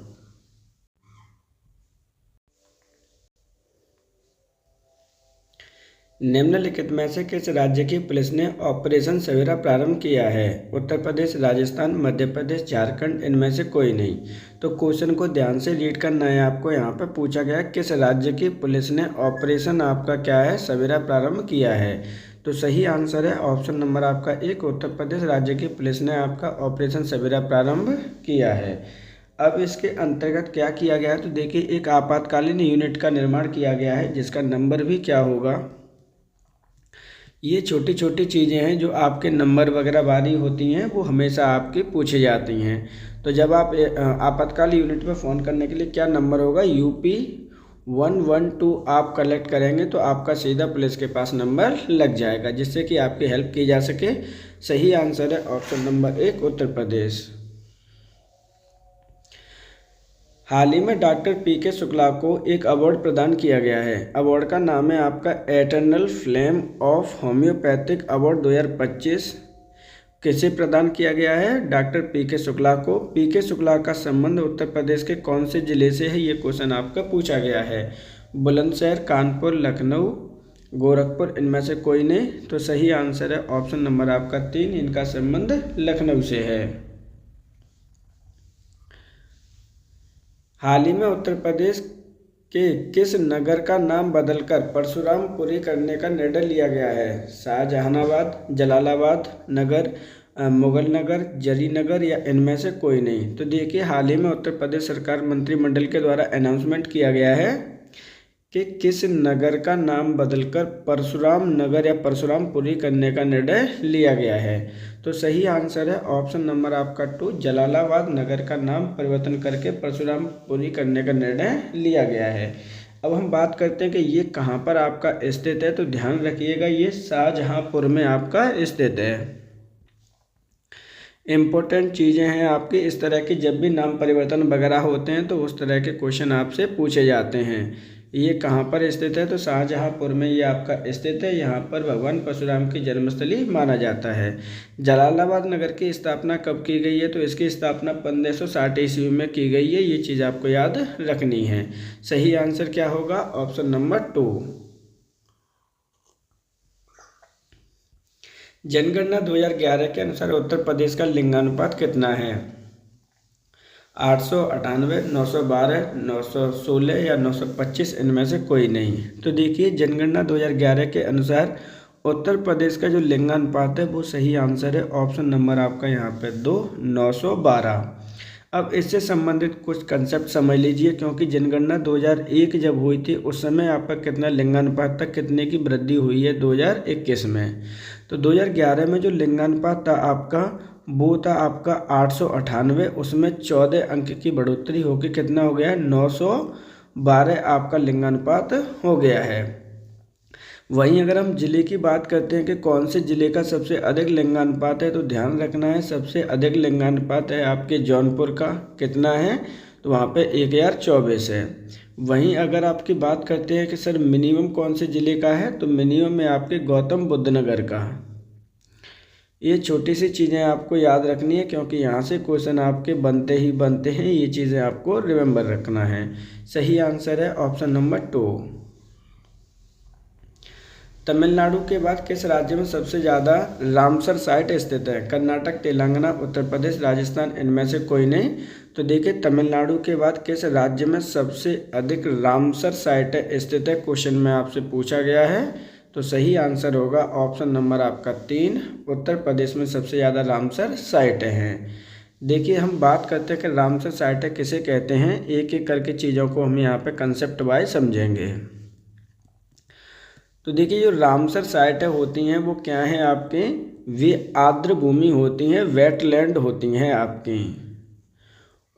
निम्नलिखित में से किस राज्य की पुलिस ने ऑपरेशन सवेरा प्रारंभ किया है? उत्तर प्रदेश, राजस्थान, मध्य प्रदेश, झारखंड, इनमें से कोई नहीं। तो क्वेश्चन को ध्यान से रीड करना है आपको। यहाँ पर पूछा गया किस राज्य की पुलिस ने ऑपरेशन आपका क्या है, सवेरा प्रारंभ किया है। तो सही आंसर है ऑप्शन नंबर आपका 1, उत्तर प्रदेश राज्य की पुलिस ने आपका ऑपरेशन सवेरा प्रारंभ किया है। अब इसके अंतर्गत क्या किया गया है, तो देखिए एक आपातकालीन यूनिट का निर्माण किया गया है जिसका नंबर भी क्या होगा। ये छोटी छोटी चीज़ें हैं जो आपके नंबर वगैरह वाली होती हैं, वो हमेशा आपकी पूछी जाती हैं। तो जब आप आपातकाल यूनिट में फ़ोन करने के लिए क्या नंबर होगा, UP 112 आप कलेक्ट करेंगे तो आपका सीधा पुलिस के पास नंबर लग जाएगा, जिससे कि आपकी हेल्प की जा सके। सही आंसर है ऑप्शन नंबर 1, उत्तर प्रदेश। हाल ही में डॉक्टर PK शुक्ला को एक अवार्ड प्रदान किया गया है। अवार्ड का नाम है आपका eternal flame of homeopathic award 2025। किसे प्रदान किया गया है? डॉक्टर PK शुक्ला को। PK शुक्ला का संबंध उत्तर प्रदेश के कौन से जिले से है, ये क्वेश्चन आपका पूछा गया है। बुलंदशहर, कानपुर, लखनऊ, गोरखपुर, इनमें से कोई नहीं। तो सही आंसर है ऑप्शन नंबर आपका 3, इनका संबंध लखनऊ से है। हाल ही में उत्तर प्रदेश के किस नगर का नाम बदलकर परशुरामपुरी करने का निर्णय लिया गया है? शाहजहानाबाद, जलालाबाद नगर, मुगल नगर, जरी नगर, या इनमें से कोई नहीं। तो देखिए हाल ही में उत्तर प्रदेश सरकार मंत्रिमंडल के द्वारा अनाउंसमेंट किया गया है कि किस नगर का नाम बदलकर परशुराम नगर या परशुरामपुरी करने का निर्णय लिया गया है। तो सही आंसर है ऑप्शन नंबर आपका 2, जलालाबाद नगर का नाम परिवर्तन करके परशुरामपुरी करने का निर्णय लिया गया है। अब हम बात करते हैं कि ये कहाँ पर आपका स्थित है। तो ध्यान रखिएगा ये शाहजहांपुर में आपका स्थित है। इम्पोर्टेंट चीज़ें हैं आपकी इस तरह की, जब भी नाम परिवर्तन वगैरह होते हैं तो उस तरह के क्वेश्चन आपसे पूछे जाते हैं। ये कहाँ पर स्थित है? तो शाहजहांपुर में ये आपका स्थित है। यहाँ पर भगवान परशुराम की जन्मस्थली माना जाता है। जलालाबाद नगर की स्थापना कब की गई है? तो इसकी स्थापना 1560 ईस्वी में की गई है। ये चीज़ आपको याद रखनी है। सही आंसर क्या होगा? Option number 2। जनगणना 2011 के अनुसार उत्तर प्रदेश का लिंगानुपात कितना है? 898, 912, 916 या 925, इनमें से कोई नहीं। तो देखिए जनगणना 2011 के अनुसार उत्तर प्रदेश का जो लिंगानुपात है वो सही आंसर है ऑप्शन नंबर आपका यहाँ पे 2, 912। अब इससे संबंधित कुछ कंसेप्ट समझ लीजिए, क्योंकि जनगणना 2001 जब हुई थी उस समय आपका कितना लिंगानुपात था, कितने की वृद्धि हुई है 2021 में। तो 2011 में जो लिंगानुपात था आपका वो था आपका 898, उसमें 14 अंक की बढ़ोतरी होकर कितना हो गया है 912 आपका लिंगानुपात हो गया है। वहीं अगर हम जिले की बात करते हैं कि कौन से जिले का सबसे अधिक लिंगानुपात है, तो ध्यान रखना है सबसे अधिक लिंगानुपात है आपके जौनपुर का। कितना है? तो वहाँ पे 1024 है। वहीं अगर आपकी बात करते हैं कि सर मिनिमम कौन से ज़िले का है, तो मिनिमम है आपके गौतम बुद्ध नगर का। ये छोटी सी चीज़ें आपको याद रखनी है, क्योंकि यहाँ से क्वेश्चन आपके बनते ही बनते हैं। ये चीज़ें आपको रिमेंबर रखना है। सही आंसर है ऑप्शन नंबर 2। तमिलनाडु के बाद किस राज्य में सबसे ज़्यादा रामसर साइट स्थित है? कर्नाटक, तेलंगाना, उत्तर प्रदेश, राजस्थान, इनमें से कोई नहीं। तो देखिए तमिलनाडु के बाद किस राज्य में सबसे अधिक रामसर साइट स्थित है, क्वेश्चन में आपसे पूछा गया है। तो सही आंसर होगा ऑप्शन नंबर आपका 3, उत्तर प्रदेश में सबसे ज़्यादा रामसर साइटें हैं। देखिए हम बात करते हैं कि रामसर साइटें किसे कहते हैं, एक एक करके चीज़ों को हम यहाँ पे कंसेप्ट वाइज समझेंगे। तो देखिए जो रामसर साइटें होती हैं वो क्या हैं आपके, वे आर्द्र भूमि होती हैं, वेटलैंड होती हैं आपकी,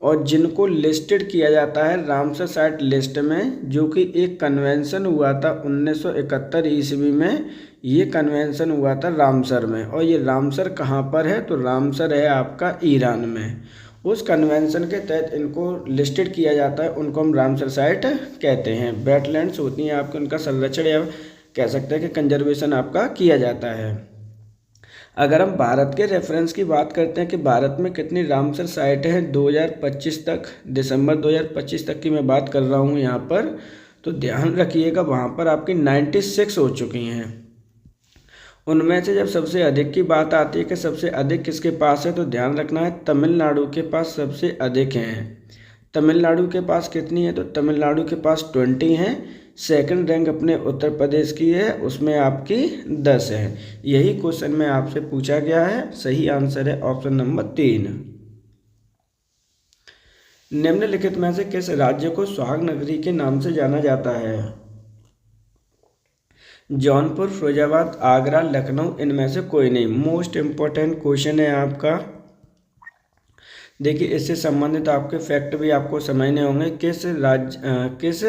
और जिनको लिस्टेड किया जाता है रामसर साइट लिस्ट में, जो कि एक कन्वेंशन हुआ था 1971 ईस्वी में। ये कन्वेंशन हुआ था रामसर में, और ये रामसर कहाँ पर है? तो रामसर है आपका ईरान में। उस कन्वेंशन के तहत इनको लिस्टेड किया जाता है, उनको हम रामसर साइट कहते हैं। वेटलैंड्स होती हैं आपके, उनका संरक्षण या कह सकते हैं कि कंजर्वेशन आपका किया जाता है। अगर हम भारत के रेफरेंस की बात करते हैं कि भारत में कितनी रामसर साइटें हैं 2025 तक, दिसंबर 2025 तक की मैं बात कर रहा हूँ यहाँ पर, तो ध्यान रखिएगा वहाँ पर आपकी 96 हो चुकी हैं। उनमें से जब सबसे अधिक की बात आती है कि सबसे अधिक किसके पास है, तो ध्यान रखना है तमिलनाडु के पास सबसे अधिक हैं। तमिलनाडु के पास कितनी है, तो तमिलनाडु के पास 20 हैं। सेकंड रैंक अपने उत्तर प्रदेश की है, उसमें आपकी 10 है। यही क्वेश्चन में आपसे पूछा गया है। सही आंसर है ऑप्शन नंबर 3। निम्नलिखित में से किस राज्य को सुहाग नगरी के नाम से जाना जाता है? जौनपुर, फिरोजाबाद, आगरा, लखनऊ, इनमें से कोई नहीं। मोस्ट इम्पोर्टेंट क्वेश्चन है आपका। देखिए इससे संबंधित आपके फैक्ट भी आपको समझने होंगे। किस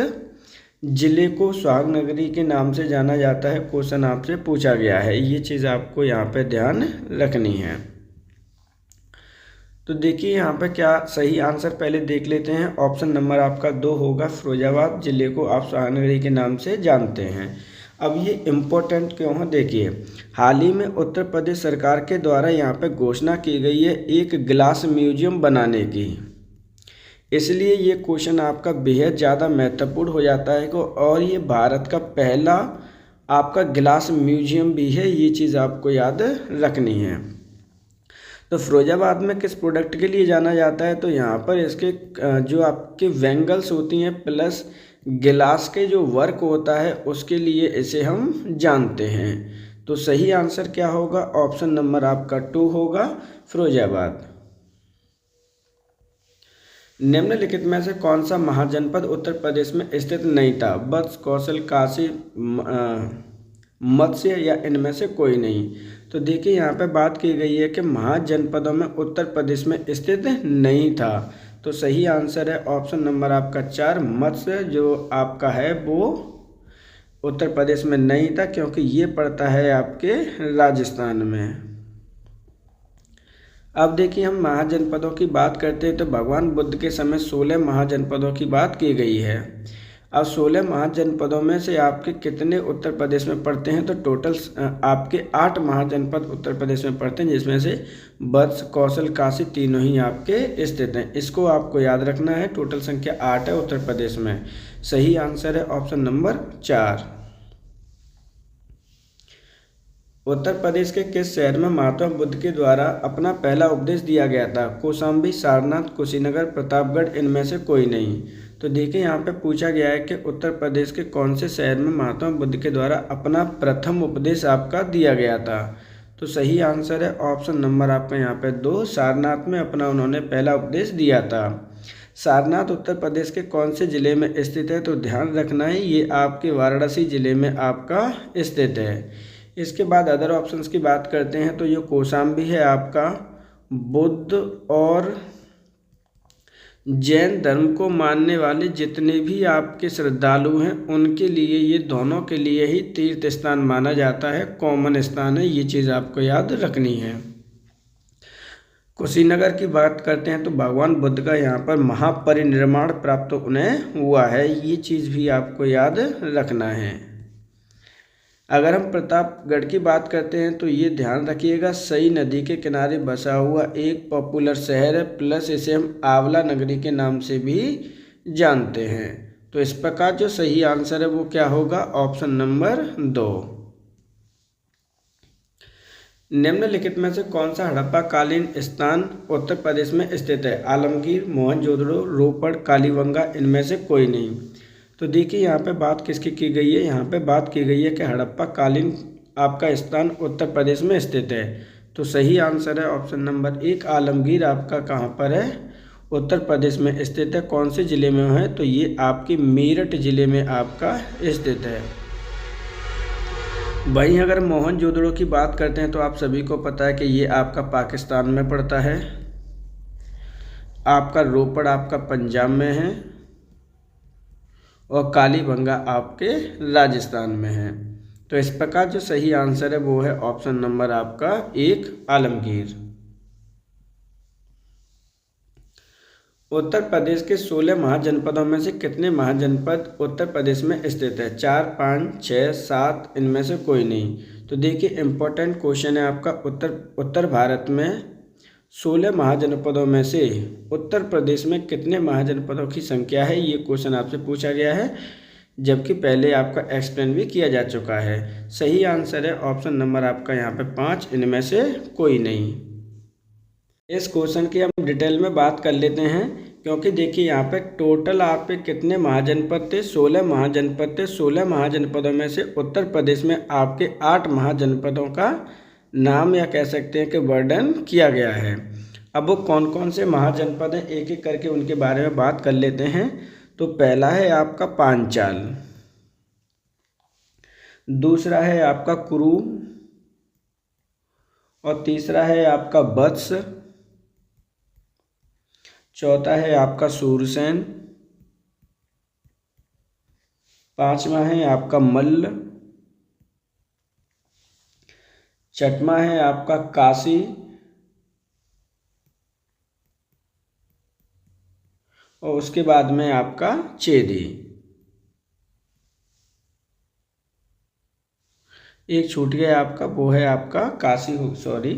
जिले को सुहाग नगरी के नाम से जाना जाता है, क्वेश्चन आपसे पूछा गया है। ये चीज़ आपको यहाँ पे ध्यान रखनी है। तो देखिए यहाँ पे क्या सही आंसर पहले देख लेते हैं। ऑप्शन नंबर आपका 2 होगा, फिरोजाबाद जिले को आप सुहाग नगरी के नाम से जानते हैं। अब ये इम्पोर्टेंट क्यों है, देखिए हाल ही में उत्तर प्रदेश सरकार के द्वारा यहाँ पे घोषणा की गई है एक ग्लास म्यूजियम बनाने की। इसलिए ये क्वेश्चन आपका बेहद ज़्यादा महत्वपूर्ण हो जाता है और ये भारत का पहला आपका ग्लास म्यूजियम भी है। ये चीज़ आपको याद रखनी है। तो फिरोजाबाद में किस प्रोडक्ट के लिए जाना जाता है, तो यहाँ पर इसके जो आपके वेंगल्स होती हैं प्लस गिलास के जो वर्क होता है उसके लिए इसे हम जानते हैं। तो सही आंसर क्या होगा, ऑप्शन नंबर आपका 2 होगा, फिरोजाबाद। निम्नलिखित में से कौन सा महाजनपद उत्तर प्रदेश में स्थित नहीं था? वत्स, कौशल, काशी, मत्स्य या इनमें से कोई नहीं। तो देखिए यहाँ पे बात की गई है कि महाजनपदों में उत्तर प्रदेश में स्थित नहीं था। तो सही आंसर है ऑप्शन नंबर आपका 4, मत्स्य जो आपका है वो उत्तर प्रदेश में नहीं था, क्योंकि ये पड़ता है आपके राजस्थान में। अब देखिए हम महाजनपदों की बात करते हैं तो भगवान बुद्ध के समय 16 महाजनपदों की बात की गई है। अब 16 महाजनपदों में से आपके कितने उत्तर प्रदेश में पड़ते हैं, तो टोटल आपके 8 महाजनपद उत्तर प्रदेश में पड़ते हैं, जिसमें से वत्स, कौशल, काशी तीनों ही आपके स्थित हैं। इसको आपको याद रखना है। टोटल संख्या 8 है उत्तर प्रदेश में। सही आंसर है ऑप्शन नंबर 4। उत्तर प्रदेश के किस शहर में महात्मा बुद्ध के द्वारा अपना पहला उपदेश दिया गया था? कौशाम्बी, सारनाथ, कुशीनगर, प्रतापगढ़, इनमें से कोई नहीं। तो देखिए यहाँ पे पूछा गया है कि उत्तर प्रदेश के कौन से शहर में महात्मा बुद्ध के द्वारा अपना प्रथम उपदेश आपका दिया गया था? तो सही आंसर है ऑप्शन नंबर आपका यहाँ पे 2, सारनाथ में अपना उन्होंने पहला उपदेश दिया था। सारनाथ उत्तर प्रदेश के कौन से ज़िले में स्थित है? तो ध्यान रखना है ये आपके वाराणसी ज़िले में आपका स्थित है। इसके बाद अदर ऑप्शंस की बात करते हैं तो ये कौशाम्बी है आपका। बुद्ध और जैन धर्म को मानने वाले जितने भी आपके श्रद्धालु हैं उनके लिए ये दोनों के लिए ही तीर्थ स्थान माना जाता है, कॉमन स्थान है। ये चीज़ आपको याद रखनी है। कुशीनगर की बात करते हैं तो भगवान बुद्ध का यहाँ पर महापरिनिर्वाण प्राप्त उन्हें हुआ है। ये चीज़ भी आपको याद रखना है। अगर हम प्रतापगढ़ की बात करते हैं तो ये ध्यान रखिएगा सई नदी के किनारे बसा हुआ एक पॉपुलर शहर है, प्लस इसे हम आंवला नगरी के नाम से भी जानते हैं। तो इस प्रकार जो सही आंसर है वो क्या होगा, ऑप्शन नंबर 2। निम्नलिखित में से कौन सा हड़प्पा कालीन स्थान उत्तर प्रदेश में स्थित है? आलमगीर, मोहनजोदड़ो, रोपड़, कालीबंगा, इनमें से कोई नहीं। तो देखिए यहाँ पे बात किसकी की गई है, यहाँ पे बात की गई है कि हड़प्पा कालीन आपका स्थान उत्तर प्रदेश में स्थित है। तो सही आंसर है ऑप्शन नंबर 1, आलमगीर आपका कहाँ पर है, उत्तर प्रदेश में स्थित है। कौन से ज़िले में है, तो ये आपके मेरठ ज़िले में आपका स्थित है। वहीं अगर मोहनजोदड़ो की बात करते हैं तो आप सभी को पता है कि ये आपका पाकिस्तान में पड़ता है। आपका रोपड़ आपका पंजाब में है और कालीबंगा आपके राजस्थान में है। तो इस प्रकार जो सही आंसर है वो है ऑप्शन नंबर आपका 1, आलमगीर। उत्तर प्रदेश के 16 महाजनपदों में से कितने महाजनपद उत्तर प्रदेश में स्थित है? 4, 5, 6, 7, इनमें से कोई नहीं। तो देखिए इम्पोर्टेंट क्वेश्चन है आपका। उत्तर भारत में 16 महाजनपदों में से उत्तर प्रदेश में कितने महाजनपदों की संख्या है, ये क्वेश्चन आपसे पूछा गया है। जबकि पहले आपका एक्सप्लेन भी किया जा चुका है। सही आंसर है ऑप्शन नंबर आपका यहाँ पे 5, इनमें से कोई नहीं। इस क्वेश्चन की हम डिटेल में बात कर लेते हैं, क्योंकि देखिए यहाँ पे टोटल आप पे कितने महाजनपद थे, 16 महाजनपद थे। 16 महाजनपदों में से उत्तर प्रदेश में आपके 8 महाजनपदों का नाम या कह सकते हैं कि वर्णन किया गया है। अब वो कौन कौन से महाजनपद हैं, एक एक करके उनके बारे में बात कर लेते हैं। तो पहला है आपका पांचाल, दूसरा है आपका कुरु, और तीसरा है आपका वत्स, चौथा है आपका सूरसेन, पांचवा है आपका मल्ल, छठवां है आपका काशी, और उसके बाद में आपका चेदी। एक छूट गया आपका, वो है आपका काशी, सॉरी,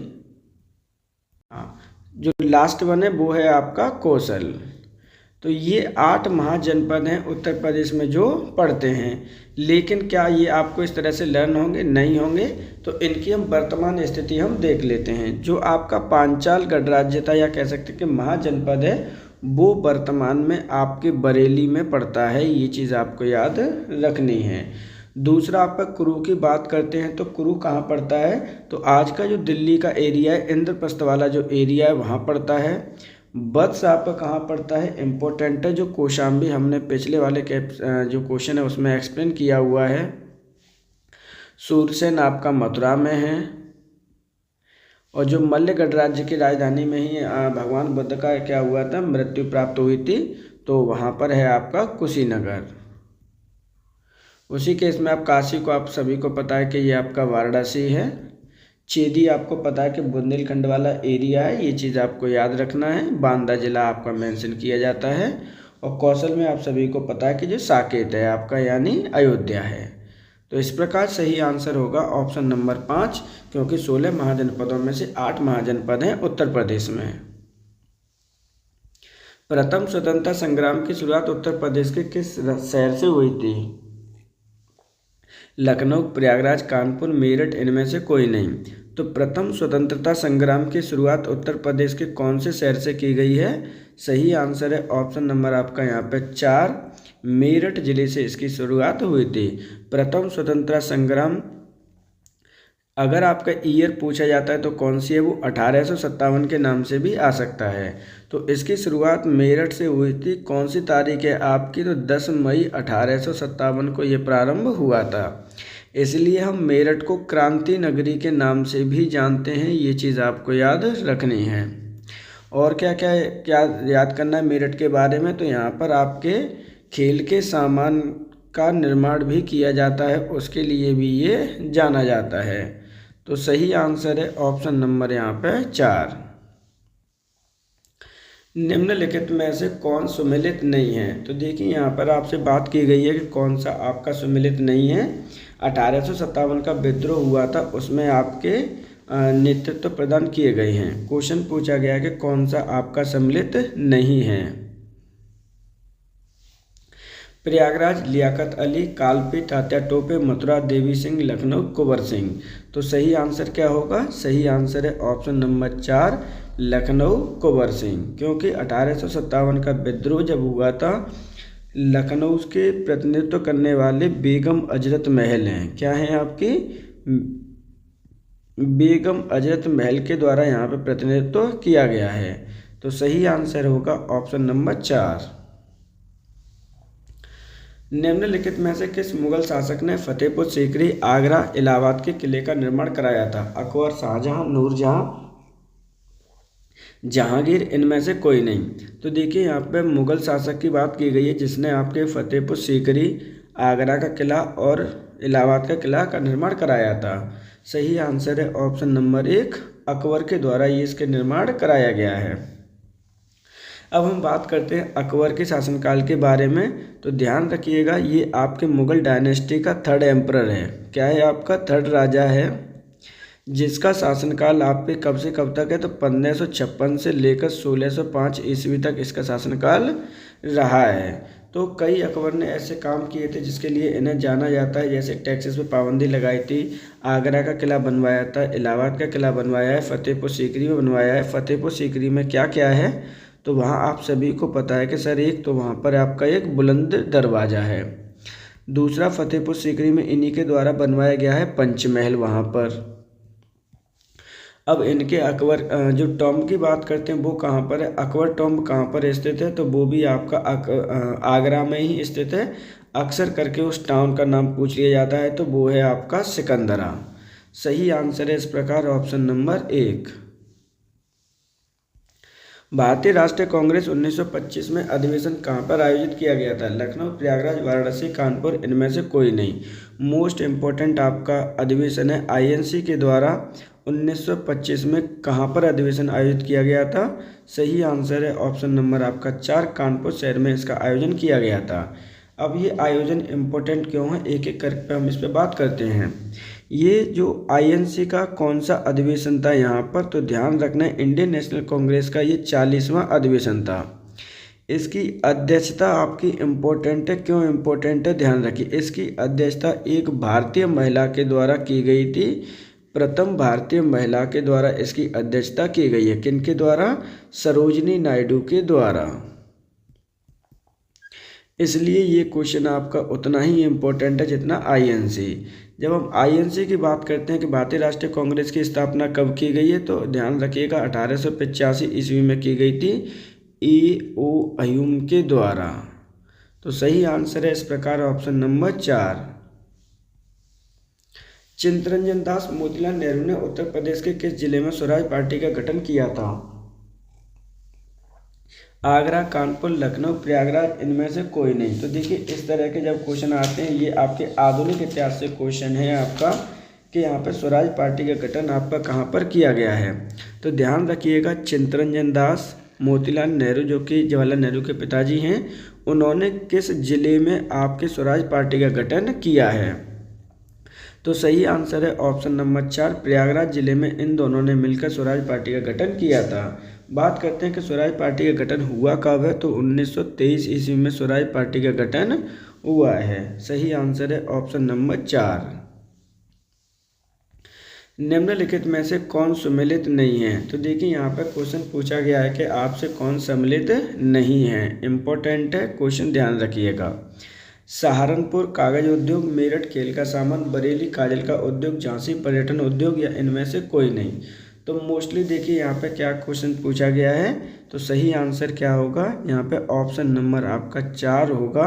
हाँ, जो लास्ट वन है वो है आपका कौशल। तो ये 8 महाजनपद हैं उत्तर प्रदेश में जो पड़ते हैं। लेकिन क्या ये आपको इस तरह से लर्न होंगे? नहीं होंगे। तो इनकी हम वर्तमान स्थिति हम देख लेते हैं। जो आपका पांचाल गणराज्य था, या कह सकते हैं कि महाजनपद है, वो वर्तमान में आपके बरेली में पड़ता है। ये चीज़ आपको याद रखनी है। दूसरा आपका कुरु की बात करते हैं, तो कुरु कहाँ पड़ता है? तो आज का जो दिल्ली का एरिया है, इंद्रप्रस्थ वाला जो एरिया है, वहाँ पड़ता है। वत्स आपका कहाँ पड़ता है? इम्पोर्टेंट है, जो कौशाम्बी हमने पिछले वाले के जो क्वेश्चन है उसमें एक्सप्लेन किया हुआ है। सूरसेन आपका मथुरा में है, और जो मल्ल गणराज्य की राजधानी में ही भगवान बुद्ध का क्या हुआ था, मृत्यु प्राप्त हुई थी, तो वहाँ पर है आपका कुशीनगर। उसी केस में आप काशी को आप सभी को पता है कि ये आपका वाराणसी है। चेदी आपको पता है कि बुंदेलखंड वाला एरिया है, ये चीज़ आपको याद रखना है। बांदा जिला आपका मेंशन किया जाता है। और कौशल में आप सभी को पता है कि जो साकेत है आपका, यानी अयोध्या है। तो इस प्रकार सही आंसर होगा ऑप्शन नंबर 5, क्योंकि 16 महाजनपदों में से 8 महाजनपद हैं उत्तर प्रदेश में। प्रथम स्वतंत्रता संग्राम की शुरुआत उत्तर प्रदेश के किस शहर से हुई थी? लखनऊ, प्रयागराज, कानपुर, मेरठ, इनमें से कोई नहीं। तो प्रथम स्वतंत्रता संग्राम की शुरुआत उत्तर प्रदेश के कौन से शहर से की गई है? सही आंसर है ऑप्शन नंबर आपका यहाँ पे 4, मेरठ जिले से इसकी शुरुआत हुई थी। प्रथम स्वतंत्रता संग्राम अगर आपका ईयर पूछा जाता है तो कौन सी है? वो 1857 के नाम से भी आ सकता है। तो इसकी शुरुआत मेरठ से हुई थी। कौन सी तारीख है आपकी? तो 10 मई 1857 को ये प्रारंभ हुआ था। इसलिए हम मेरठ को क्रांति नगरी के नाम से भी जानते हैं। ये चीज़ आपको याद रखनी है। और क्या क्या क्या याद करना है मेरठ के बारे में? तो यहाँ पर आपके खेल के सामान का निर्माण भी किया जाता है, उसके लिए भी ये जाना जाता है। तो सही आंसर है ऑप्शन नंबर यहाँ पे 4। निम्नलिखित में से कौन सुमेलित नहीं है? तो देखिए यहाँ पर आपसे बात की गई है कि कौन सा आपका सुमेलित नहीं है। 1857 का विद्रोह हुआ था, उसमें आपके नेतृत्व प्रदान किए गए हैं। क्वेश्चन पूछा गया है कि कौन सा आपका सम्मिलित नहीं है। प्रयागराज लियाकत अली, कालपी तात्या टोपे, मथुरा देवी सिंह, लखनऊ कुंवर सिंह। तो सही आंसर क्या होगा? सही आंसर है ऑप्शन नंबर 4, लखनऊ कुंवर सिंह। क्योंकि 1857 का विद्रोह जब हुआ था, लखनऊ के प्रतिनिधित्व करने वाले बेगम अजरत महल हैं। क्या हैं आपकी? बेगम अजरत महल के द्वारा यहाँ पे प्रतिनिधित्व किया गया है। तो सही आंसर होगा ऑप्शन नंबर 4। निम्नलिखित में से किस मुगल शासक ने फतेहपुर सीकरी, आगरा, इलाहाबाद के किले का निर्माण कराया था? अकबर, शाहजहां, नूरजहां, जहांगीर, इनमें से कोई नहीं। तो देखिए यहाँ पे मुगल शासक की बात की गई है जिसने आपके फतेहपुर सीकरी, आगरा का किला और इलाहाबाद का किला का निर्माण कराया था। सही आंसर है ऑप्शन नंबर 1, अकबर के द्वारा ये इसके निर्माण कराया गया है। अब हम बात करते हैं अकबर के शासनकाल के बारे में। तो ध्यान रखिएगा, ये आपके मुगल डायनेस्टी का 3rd एम्परर है। क्या है? आपका 3rd राजा है, जिसका शासनकाल आपके कब से कब तक है? तो 1556 से लेकर 1605 ईस्वी तक इसका शासनकाल रहा है। तो कई अकबर ने ऐसे काम किए थे जिसके लिए इन्हें जाना जाता है, जैसे टैक्सेस पे पाबंदी लगाई थी, आगरा का किला बनवाया था, इलाहाबाद का किला बनवाया है, फतेहपुर सीकरी में बनवाया है। फतेहपुर सीकरी में क्या क्या है, तो वहाँ आप सभी को पता है कि सर एक तो वहाँ पर आपका एक बुलंद दरवाज़ा है। दूसरा, फतेहपुर सीकरी में इन्हीं के द्वारा बनवाया गया है पंचमहल वहाँ पर। अब इनके अकबर जो टॉम्ब की बात करते हैं वो कहाँ पर है, अकबर टॉम्ब कहाँ पर स्थित है, तो वो भी आपका आगरा में ही स्थित है। अक्सर करके उस टाउन का नाम पूछ लिया जाता है, तो वो है आपका सिकंदरा। सही आंसर है इस प्रकार ऑप्शन नंबर 1। भारतीय राष्ट्रीय कांग्रेस 1925 में अधिवेशन कहाँ पर आयोजित किया गया था, लखनऊ, प्रयागराज, वाराणसी, कानपुर, इनमें से कोई नहीं। मोस्ट इम्पोर्टेंट आपका अधिवेशन है आईएनसी के द्वारा 1925 में कहाँ पर अधिवेशन आयोजित किया गया था। सही आंसर है ऑप्शन नंबर आपका 4, कानपुर शहर में इसका आयोजन किया गया था। अब ये आयोजन इम्पोर्टेंट क्यों है, एक एक करके हम इस पर बात करते हैं। ये जो आईएनसी का कौन सा अधिवेशन था यहाँ पर, तो ध्यान रखना है इंडियन नेशनल कांग्रेस का ये 40वां अधिवेशन था। इसकी अध्यक्षता आपकी इम्पोर्टेंट है, क्यों इम्पोर्टेंट है ध्यान रखिए। इसकी अध्यक्षता एक भारतीय महिला के द्वारा की गई थी, प्रथम भारतीय महिला के द्वारा इसकी अध्यक्षता की गई है। किनके द्वारा, सरोजिनी नायडू के द्वारा। इसलिए ये क्वेश्चन आपका उतना ही इम्पोर्टेंट है जितना आईएनसी। जब हम आईएनसी की बात करते हैं कि भारतीय राष्ट्रीय कांग्रेस की स्थापना कब की गई है, तो ध्यान रखिएगा 1885 ईस्वी में की गई थी E.O. अयूम के द्वारा। तो सही आंसर है इस प्रकार ऑप्शन नंबर 4। चित्तरंजन दास मोतीलाल नेहरू ने उत्तर प्रदेश के किस जिले में स्वराज पार्टी का गठन किया था, आगरा, कानपुर, लखनऊ, प्रयागराज, इनमें से कोई नहीं। तो देखिए इस तरह के जब क्वेश्चन आते हैं, ये आपके आधुनिक इतिहास से क्वेश्चन है आपका कि यहाँ पर स्वराज पार्टी का गठन आपका कहाँ पर किया गया है। तो ध्यान रखिएगा चित्तरंजन दास मोतीलाल नेहरू जो कि जवाहरलाल नेहरू के पिताजी हैं, उन्होंने किस जिले में आपके स्वराज पार्टी का गठन किया है। तो सही आंसर है ऑप्शन नंबर 4, प्रयागराज जिले में इन दोनों ने मिलकर स्वराज पार्टी का गठन किया था। बात करते हैं कि स्वराज पार्टी का गठन हुआ कब है, तो 1923 ईस्वी में स्वराज पार्टी का गठन हुआ है। सही आंसर है ऑप्शन नंबर 4। निम्नलिखित में से कौन सम्मिलित नहीं है, तो देखिए यहाँ पर क्वेश्चन पूछा गया है कि आपसे कौन सम्मिलित नहीं है। इम्पोर्टेंट है क्वेश्चन, ध्यान रखिएगा। सहारनपुर कागज उद्योग, मेरठ खेल का सामान, बरेली काजल का उद्योग, झांसी पर्यटन उद्योग, या इनमें से कोई नहीं। तो मोस्टली देखिए यहाँ पे क्या क्वेश्चन पूछा गया है, तो सही आंसर क्या होगा यहाँ पे ऑप्शन नंबर आपका 4 होगा,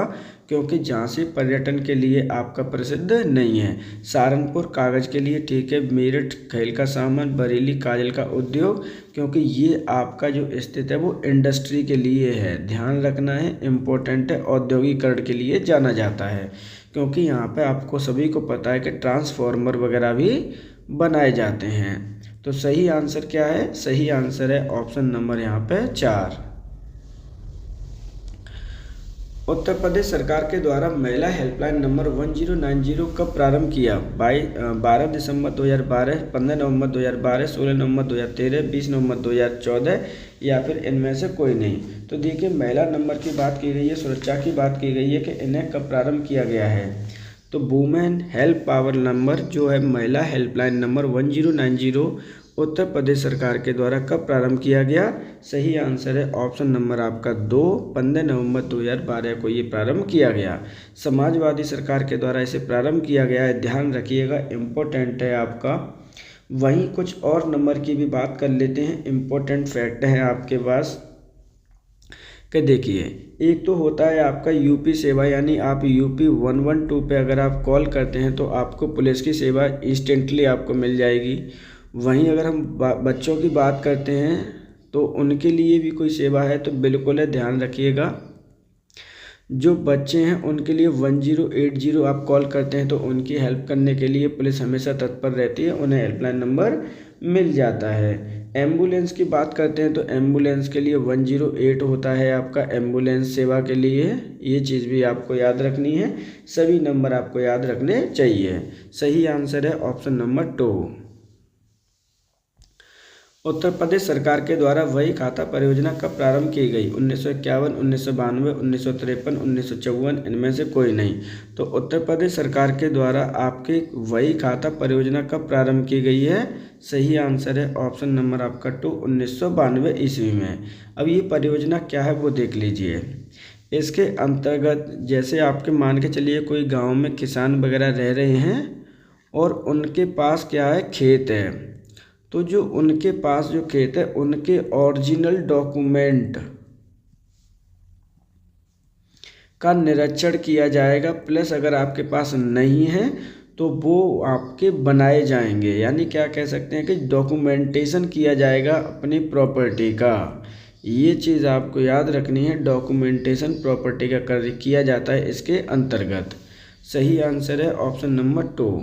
क्योंकि झांसी पर्यटन के लिए आपका प्रसिद्ध नहीं है। सहारनपुर कागज के लिए ठीक है, मेरठ खेल का सामान, बरेली काजल का उद्योग, क्योंकि ये आपका जो स्थित है वो इंडस्ट्री के लिए है। ध्यान रखना है, इम्पोर्टेंट है, औद्योगिकरण के लिए जाना जाता है, क्योंकि यहाँ पे आपको सभी को पता है कि ट्रांसफार्मर वगैरह भी बनाए जाते हैं। तो सही आंसर क्या है, सही आंसर है ऑप्शन नंबर यहाँ पे 4। उत्तर प्रदेश सरकार के द्वारा महिला हेल्पलाइन नंबर 1090 कब प्रारंभ किया, 12 दिसंबर 2012, 15 नवंबर 2012, 16 नवंबर 2013, 20 नवंबर 2014, या फिर इनमें से कोई नहीं। तो देखिए महिला नंबर की बात की गई है, सुरक्षा की बात की गई है कि इन्हें कब प्रारंभ किया गया है। तो वुमेन हेल्प पावर नंबर जो है महिला हेल्पलाइन नंबर 1090 उत्तर प्रदेश सरकार के द्वारा कब प्रारंभ किया गया। सही आंसर है ऑप्शन नंबर आपका 2, 15 नवंबर 2012 को ये प्रारंभ किया गया। समाजवादी सरकार के द्वारा इसे प्रारंभ किया गया है, ध्यान रखिएगा, इम्पोर्टेंट है आपका। वहीं कुछ और नंबर की भी बात कर लेते हैं, इम्पोर्टेंट फैक्ट है आपके पास कि देखिए एक तो होता है आपका यूपी सेवा, यानी आप यूपी 112 पे अगर आप कॉल करते हैं तो आपको पुलिस की सेवा इंस्टेंटली आपको मिल जाएगी। वहीं अगर हम बच्चों की बात करते हैं तो उनके लिए भी कोई सेवा है, तो बिल्कुल है, ध्यान रखिएगा। जो बच्चे हैं उनके लिए 1080 आप कॉल करते हैं तो उनकी हेल्प करने के लिए पुलिस हमेशा तत्पर रहती है, उन्हें हेल्पलाइन नंबर मिल जाता है। एम्बुलेंस की बात करते हैं तो एम्बुलेंस के लिए 108 होता है आपका एम्बुलेंस सेवा के लिए, ये चीज़ भी आपको याद रखनी है, सभी नंबर आपको याद रखने चाहिए। सही आंसर है ऑप्शन नंबर 2। उत्तर प्रदेश सरकार के द्वारा वही खाता परियोजना कब प्रारंभ की गई? 1951, 1992, 1953, 1954, इनमें से कोई नहीं। तो उत्तर प्रदेश सरकार के द्वारा आपके वही खाता परियोजना कब प्रारंभ की गई है? सही आंसर है ऑप्शन नंबर आपका 2, 1992 ईस्वी में। अब ये परियोजना क्या है वो देख लीजिए। इसके अंतर्गत जैसे आपके मान के चलिए कोई गाँव में किसान वगैरह रह रहे हैं और उनके पास क्या है, खेत है। तो जो उनके पास जो खेत है उनके ओरिजिनल डॉक्यूमेंट का निरीक्षण किया जाएगा, प्लस अगर आपके पास नहीं है तो वो आपके बनाए जाएंगे। यानी क्या कह सकते हैं कि डॉक्यूमेंटेशन किया जाएगा अपनी प्रॉपर्टी का। ये चीज़ आपको याद रखनी है, डॉक्यूमेंटेशन प्रॉपर्टी का किया जाता है इसके अंतर्गत। सही आंसर है ऑप्शन नंबर 2।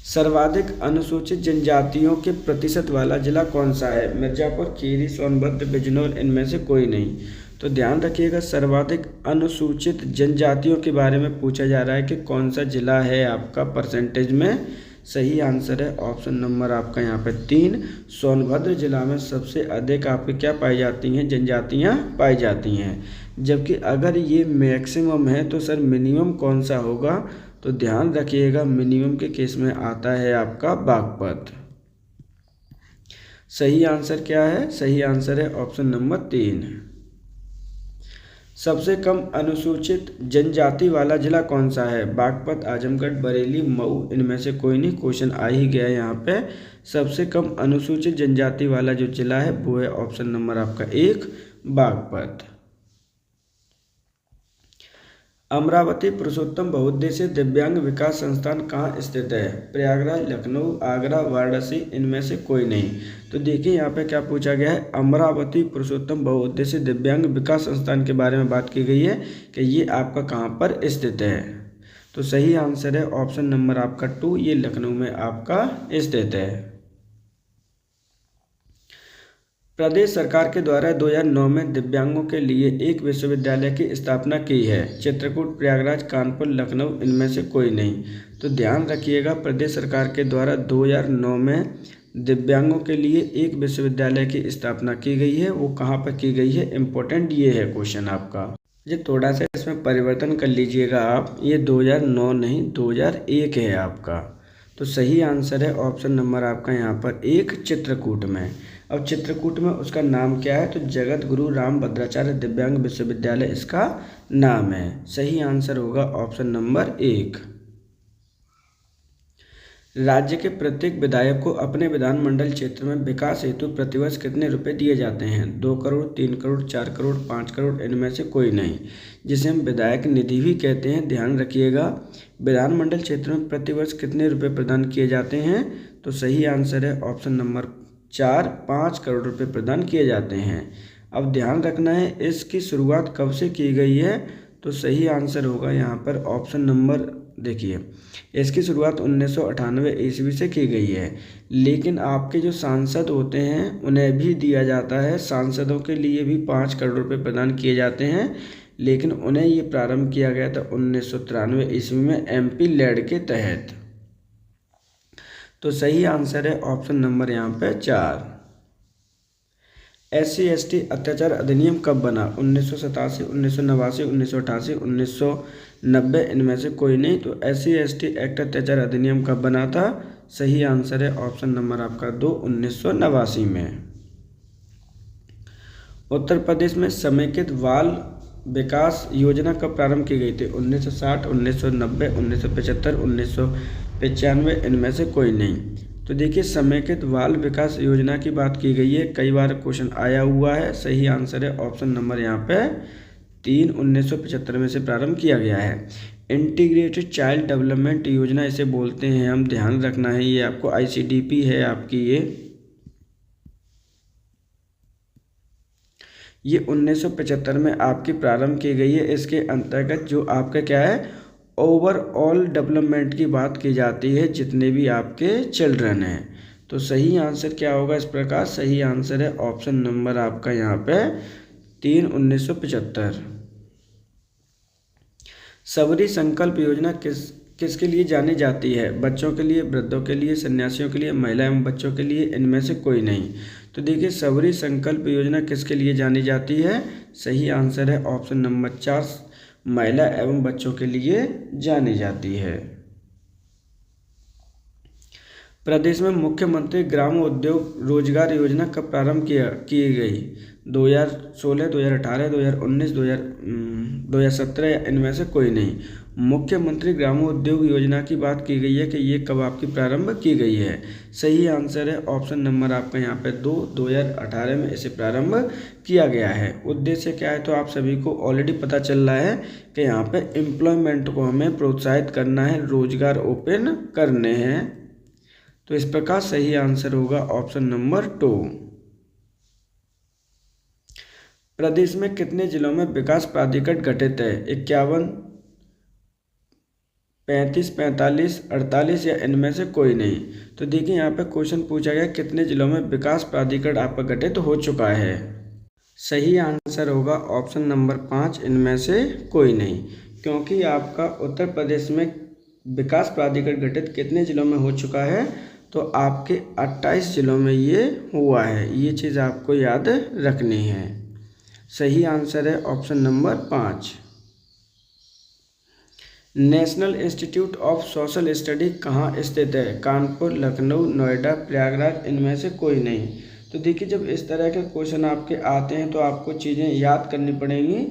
सर्वाधिक अनुसूचित जनजातियों के प्रतिशत वाला जिला कौन सा है? मिर्जापुर, खीरी, सोनभद्र, बिजनौर, इनमें से कोई नहीं। तो ध्यान रखिएगा, सर्वाधिक अनुसूचित जनजातियों के बारे में पूछा जा रहा है कि कौन सा जिला है आपका परसेंटेज में। सही आंसर है ऑप्शन नंबर आपका यहाँ पे 3, सोनभद्र जिला में सबसे अधिक आपके क्या पाई जाती हैं, जनजातियाँ पाई जाती हैं। जबकि अगर ये मैक्सिमम है तो सर मिनिमम कौन सा होगा? तो ध्यान रखिएगा, मिनिमम के केस में आता है आपका बागपत। सही आंसर क्या है? सही आंसर है ऑप्शन नंबर 3। सबसे कम अनुसूचित जनजाति वाला जिला कौन सा है? बागपत, आजमगढ़, बरेली, मऊ, इनमें से कोई नहीं। क्वेश्चन आ ही गया यहाँ पे। सबसे कम अनुसूचित जनजाति वाला जो जिला है वो है ऑप्शन नंबर आपका 1, बागपत। अमरावती पुरुषोत्तम बहुउद्देशीय दिव्यांग विकास संस्थान कहाँ स्थित है? प्रयागराज, लखनऊ, आगरा, वाराणसी, इनमें से कोई नहीं। तो देखिए यहाँ पे क्या पूछा गया है, अमरावती पुरुषोत्तम बहुउद्देशीय दिव्यांग विकास संस्थान के बारे में बात की गई है कि ये आपका कहाँ पर स्थित है। तो सही आंसर है ऑप्शन नंबर आपका 2, ये लखनऊ में आपका स्थित है। प्रदेश सरकार के द्वारा 2009 में दिव्यांगों के लिए एक विश्वविद्यालय की स्थापना की है। चित्रकूट, प्रयागराज, कानपुर, लखनऊ, इनमें से कोई नहीं। तो ध्यान रखिएगा, प्रदेश सरकार के द्वारा 2009 में दिव्यांगों के लिए एक विश्वविद्यालय की स्थापना की गई है। वो कहाँ पर की गई है, इम्पोर्टेंट ये है क्वेश्चन आपका। ये थोड़ा सा इसमें परिवर्तन कर लीजिएगा आप, ये 2009 नहीं 2001 है आपका। तो सही आंसर है ऑप्शन नंबर आपका यहाँ पर 1, चित्रकूट में। अब चित्रकूट में उसका नाम क्या है? तो जगत गुरु रामभद्राचार्य दिव्यांग विश्वविद्यालय इसका नाम है। सही आंसर होगा ऑप्शन नंबर 1। राज्य के प्रत्येक विधायक को अपने विधानमंडल क्षेत्र में विकास हेतु प्रतिवर्ष कितने रुपए दिए जाते हैं? 2 करोड़, 3 करोड़, 4 करोड़, 5 करोड़, इनमें से कोई नहीं, जिसे हम विधायक निधि भी कहते हैं। ध्यान रखिएगा, विधानमंडल क्षेत्र में प्रतिवर्ष कितने रुपए प्रदान किए जाते हैं? तो सही आंसर है ऑप्शन नंबर 4, 5 करोड़ रुपए प्रदान किए जाते हैं। अब ध्यान रखना है, इसकी शुरुआत कब से की गई है? तो सही आंसर होगा यहाँ पर ऑप्शन नंबर, देखिए इसकी शुरुआत 1998 ईस्वी से की गई है। लेकिन आपके जो सांसद होते हैं उन्हें भी दिया जाता है, सांसदों के लिए भी 5 करोड़ रुपए प्रदान किए जाते हैं। लेकिन उन्हें ये प्रारंभ किया गया था 1993 ईस्वी में MP लेड के तहत। तो सही आंसर है ऑप्शन नंबर यहाँ पे 4। SC/ST अत्याचार अधिनियम कब बना? 1987, 1989, 1988, 1990, इनमें से कोई नहीं। तो SC/ST एक्ट अत्याचार अधिनियम कब बना था? सही आंसर है ऑप्शन नंबर आपका 2, 1989 में। उत्तर प्रदेश में समेकित बाल विकास योजना कब प्रारंभ की गई थी? 1960, 1990, 1975, 1995, इनमें से कोई नहीं। तो देखिए समेकित बाल विकास योजना की बात की गई है, कई बार क्वेश्चन आया हुआ है। सही आंसर है ऑप्शन नंबर यहाँ पे 3, 1975 में से प्रारंभ किया गया है। इंटीग्रेटेड चाइल्ड डेवलपमेंट योजना इसे बोलते हैं हम, ध्यान रखना है, ये आपको ICDP है आपकी, ये 1975 में आपकी प्रारंभ की गई है। इसके अंतर्गत जो आपका क्या है, ओवरऑल डेवलपमेंट की बात की जाती है, जितने भी आपके चिल्ड्रन हैं। तो सही आंसर क्या होगा इस प्रकार? सही आंसर है ऑप्शन नंबर आपका यहाँ पे 3, 1975। सबरी संकल्प योजना किसके लिए जानी जाती है? बच्चों के लिए, वृद्धों के लिए, सन्यासियों के लिए, महिला एवं बच्चों के लिए, इनमें से कोई नहीं। तो देखिए सबरी संकल्प योजना किसके लिए जानी जाती है? सही आंसर है ऑप्शन नंबर 4, महिला एवं बच्चों के लिए जानी जाती है। प्रदेश में मुख्यमंत्री ग्राम उद्योग रोजगार योजना कब प्रारंभ की गई? 2016, 2018, 2019, 2017 या इनमें से कोई नहीं। मुख्यमंत्री ग्राम उद्योग योजना की बात की गई है कि ये कब आपकी प्रारंभ की गई है? सही आंसर है ऑप्शन नंबर आपका यहाँ पे 2, 2018 में इसे प्रारंभ किया गया है। उद्देश्य क्या है तो आप सभी को ऑलरेडी पता चल रहा है कि यहाँ पे एम्प्लॉयमेंट को हमें प्रोत्साहित करना है, रोजगार ओपन करने हैं। तो इस प्रकार सही आंसर होगा ऑप्शन नंबर 2। प्रदेश में कितने जिलों में विकास प्राधिकरण गठित है? 51, 35, 45, 48 या इनमें से कोई नहीं। तो देखिए यहाँ पे क्वेश्चन पूछा गया कितने जिलों में विकास प्राधिकरण आपका गठित हो चुका है। सही आंसर होगा ऑप्शन नंबर 5, इनमें से कोई नहीं, क्योंकि आपका उत्तर प्रदेश में विकास प्राधिकरण गठित कितने जिलों में हो चुका है? तो आपके 28 जिलों में ये हुआ है। ये चीज़ आपको याद रखनी है। सही आंसर है option number 5। National institute of social study कहाँ स्थित है? कानपुर, लखनऊ, नोएडा, प्रयागराज, इनमें से कोई नहीं। तो देखिए जब इस तरह के क्वेश्चन आपके आते हैं तो आपको चीज़ें याद करनी पड़ेंगी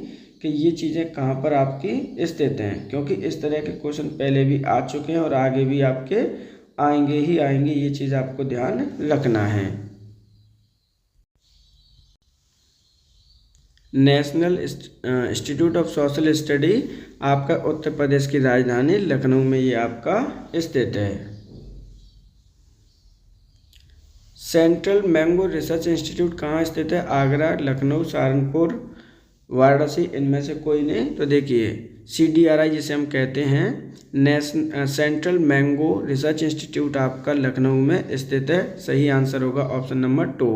कि ये चीज़ें कहाँ पर आपकी स्थित हैं, क्योंकि इस तरह के क्वेश्चन पहले भी आ चुके हैं और आगे भी आपके आएंगे ही आएंगे। ये चीज़ आपको ध्यान रखना है। National institute of social study आपका उत्तर प्रदेश की राजधानी लखनऊ में ये आपका स्थित है। सेंट्रल मैंगो रिसर्च इंस्टीट्यूट कहाँ स्थित है? आगरा, लखनऊ, सहारनपुर, वाराणसी, इनमें से कोई नहीं। तो देखिए CDRI जिसे हम कहते हैं, सेंट्रल मैंगो रिसर्च इंस्टीट्यूट आपका लखनऊ में स्थित है। सही आंसर होगा option number 2।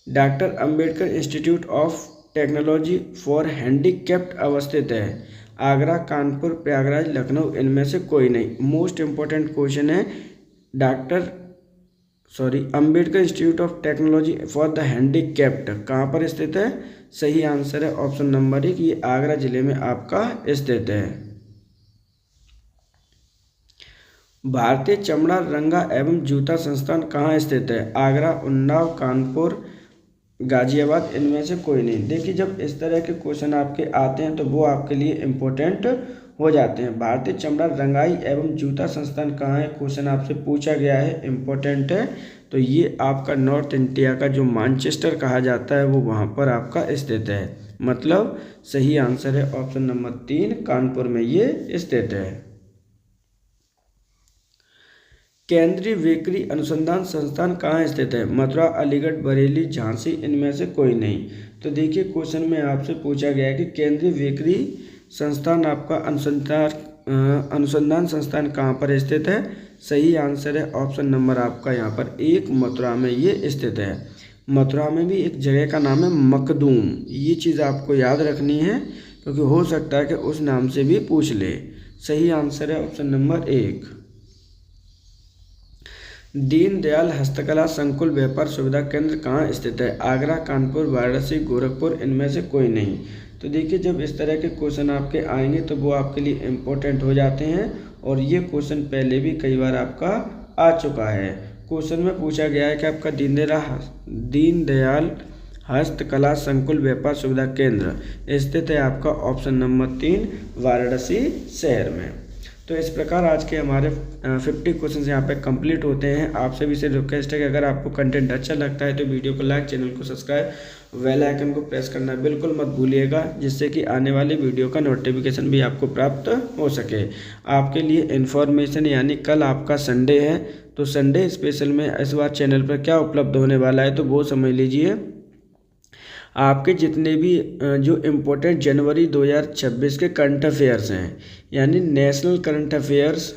Doctor Ambedkar institute of technology for handicapped अवस्थित है? आगरा, कानपुर, प्रयागराज, लखनऊ, इनमें से कोई नहीं। मोस्ट इंपॉर्टेंट क्वेश्चन है। Ambedkar institute of technology for the handicapped कहाँ पर स्थित है? सही आंसर है ऑप्शन नंबर 1, ये आगरा जिले में आपका स्थित है। भारतीय चमड़ा, रंगा एवं जूता संस्थान कहाँ स्थित है? आगरा, उन्नाव, कानपुर, गाजियाबाद, इनमें से कोई नहीं। देखिए जब इस तरह के क्वेश्चन आपके आते हैं तो वो आपके लिए इम्पोर्टेंट हो जाते हैं। भारतीय चमड़ा, रंगाई एवं जूता संस्थान कहाँ है? क्वेश्चन आपसे पूछा गया है, इम्पोर्टेंट है। तो ये आपका नॉर्थ इंडिया का जो मैनचेस्टर कहा जाता है वो वहाँ पर आपका स्थित है। मतलब सही आंसर है ऑप्शन नंबर 3, कानपुर में ये स्थित है। केंद्रीय बेकरी अनुसंधान संस्थान कहाँ स्थित है? मथुरा, अलीगढ़, बरेली, झांसी, इनमें से कोई नहीं। तो देखिए क्वेश्चन में आपसे पूछा गया है कि केंद्रीय बेकरी संस्थान आपका अनुसंधान संस्थान कहाँ पर स्थित है? सही आंसर है ऑप्शन नंबर आपका यहाँ पर 1, मथुरा में ये स्थित है। मथुरा में भी एक जगह का नाम है मखदूम। ये चीज़ आपको याद रखनी है क्योंकि हो सकता है कि उस नाम से भी पूछ ले। सही आंसर है ऑप्शन नंबर 1। दीनदयाल हस्तकला संकुल व्यापार सुविधा केंद्र कहाँ स्थित है? आगरा, कानपुर, वाराणसी, गोरखपुर, इनमें से कोई नहीं। तो देखिए जब इस तरह के क्वेश्चन आपके आएंगे तो वो आपके लिए इम्पोर्टेंट हो जाते हैं और ये क्वेश्चन पहले भी कई बार आपका आ चुका है। क्वेश्चन में पूछा गया है कि आपका दीनदयाल हस्तकला संकुल व्यापार सुविधा केंद्र स्थित है आपका ऑप्शन नंबर 3, वाराणसी शहर में। तो इस प्रकार आज के हमारे 50 क्वेश्चन यहाँ पे कंप्लीट होते हैं। आपसे भी सिर्फ रिक्वेस्ट है कि अगर आपको कंटेंट अच्छा लगता है तो वीडियो को लाइक, चैनल को सब्सक्राइब, बेल आइकन को प्रेस करना बिल्कुल मत भूलिएगा, जिससे कि आने वाली वीडियो का नोटिफिकेशन भी आपको प्राप्त हो सके। आपके लिए इन्फॉर्मेशन यानी कल आपका संडे है तो संडे स्पेशल में इस बार चैनल पर क्या उपलब्ध होने वाला है तो वो समझ लीजिए। आपके जितने भी जो इम्पोर्टेंट जनवरी 2026 के करंट अफेयर्स हैं यानी नेशनल करंट अफेयर्स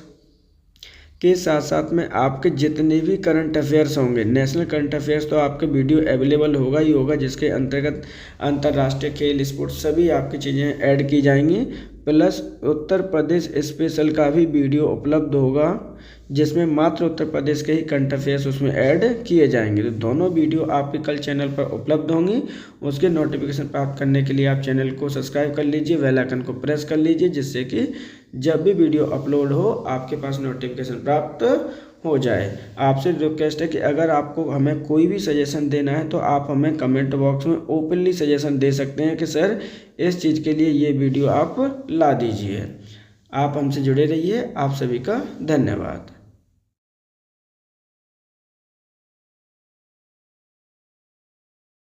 के साथ साथ में आपके जितने भी करंट अफेयर्स होंगे, नेशनल करंट अफेयर्स तो आपके वीडियो अवेलेबल होगा ही होगा, जिसके अंतर्गत अंतर्राष्ट्रीय खेल, स्पोर्ट्स सभी आपकी चीज़ें ऐड की जाएंगी। प्लस उत्तर प्रदेश स्पेशल का भी वीडियो उपलब्ध होगा, जिसमें मात्र उत्तर प्रदेश के ही करंट अफेयर्स उसमें ऐड किए जाएंगे। तो दोनों वीडियो आपके कल चैनल पर उपलब्ध होंगी। उसके नोटिफिकेशन प्राप्त करने के लिए आप चैनल को सब्सक्राइब कर लीजिए, बेल आइकन को प्रेस कर लीजिए, जिससे कि जब भी वीडियो अपलोड हो आपके पास नोटिफिकेशन प्राप्त हो जाए। आपसे रिक्वेस्ट है कि अगर आपको हमें कोई भी सजेशन देना है तो आप हमें कमेंट बॉक्स में ओपनली सजेशन दे सकते हैं कि सर इस चीज़ के लिए ये वीडियो आप ला दीजिए। आप हमसे जुड़े रहिए। आप सभी का धन्यवाद।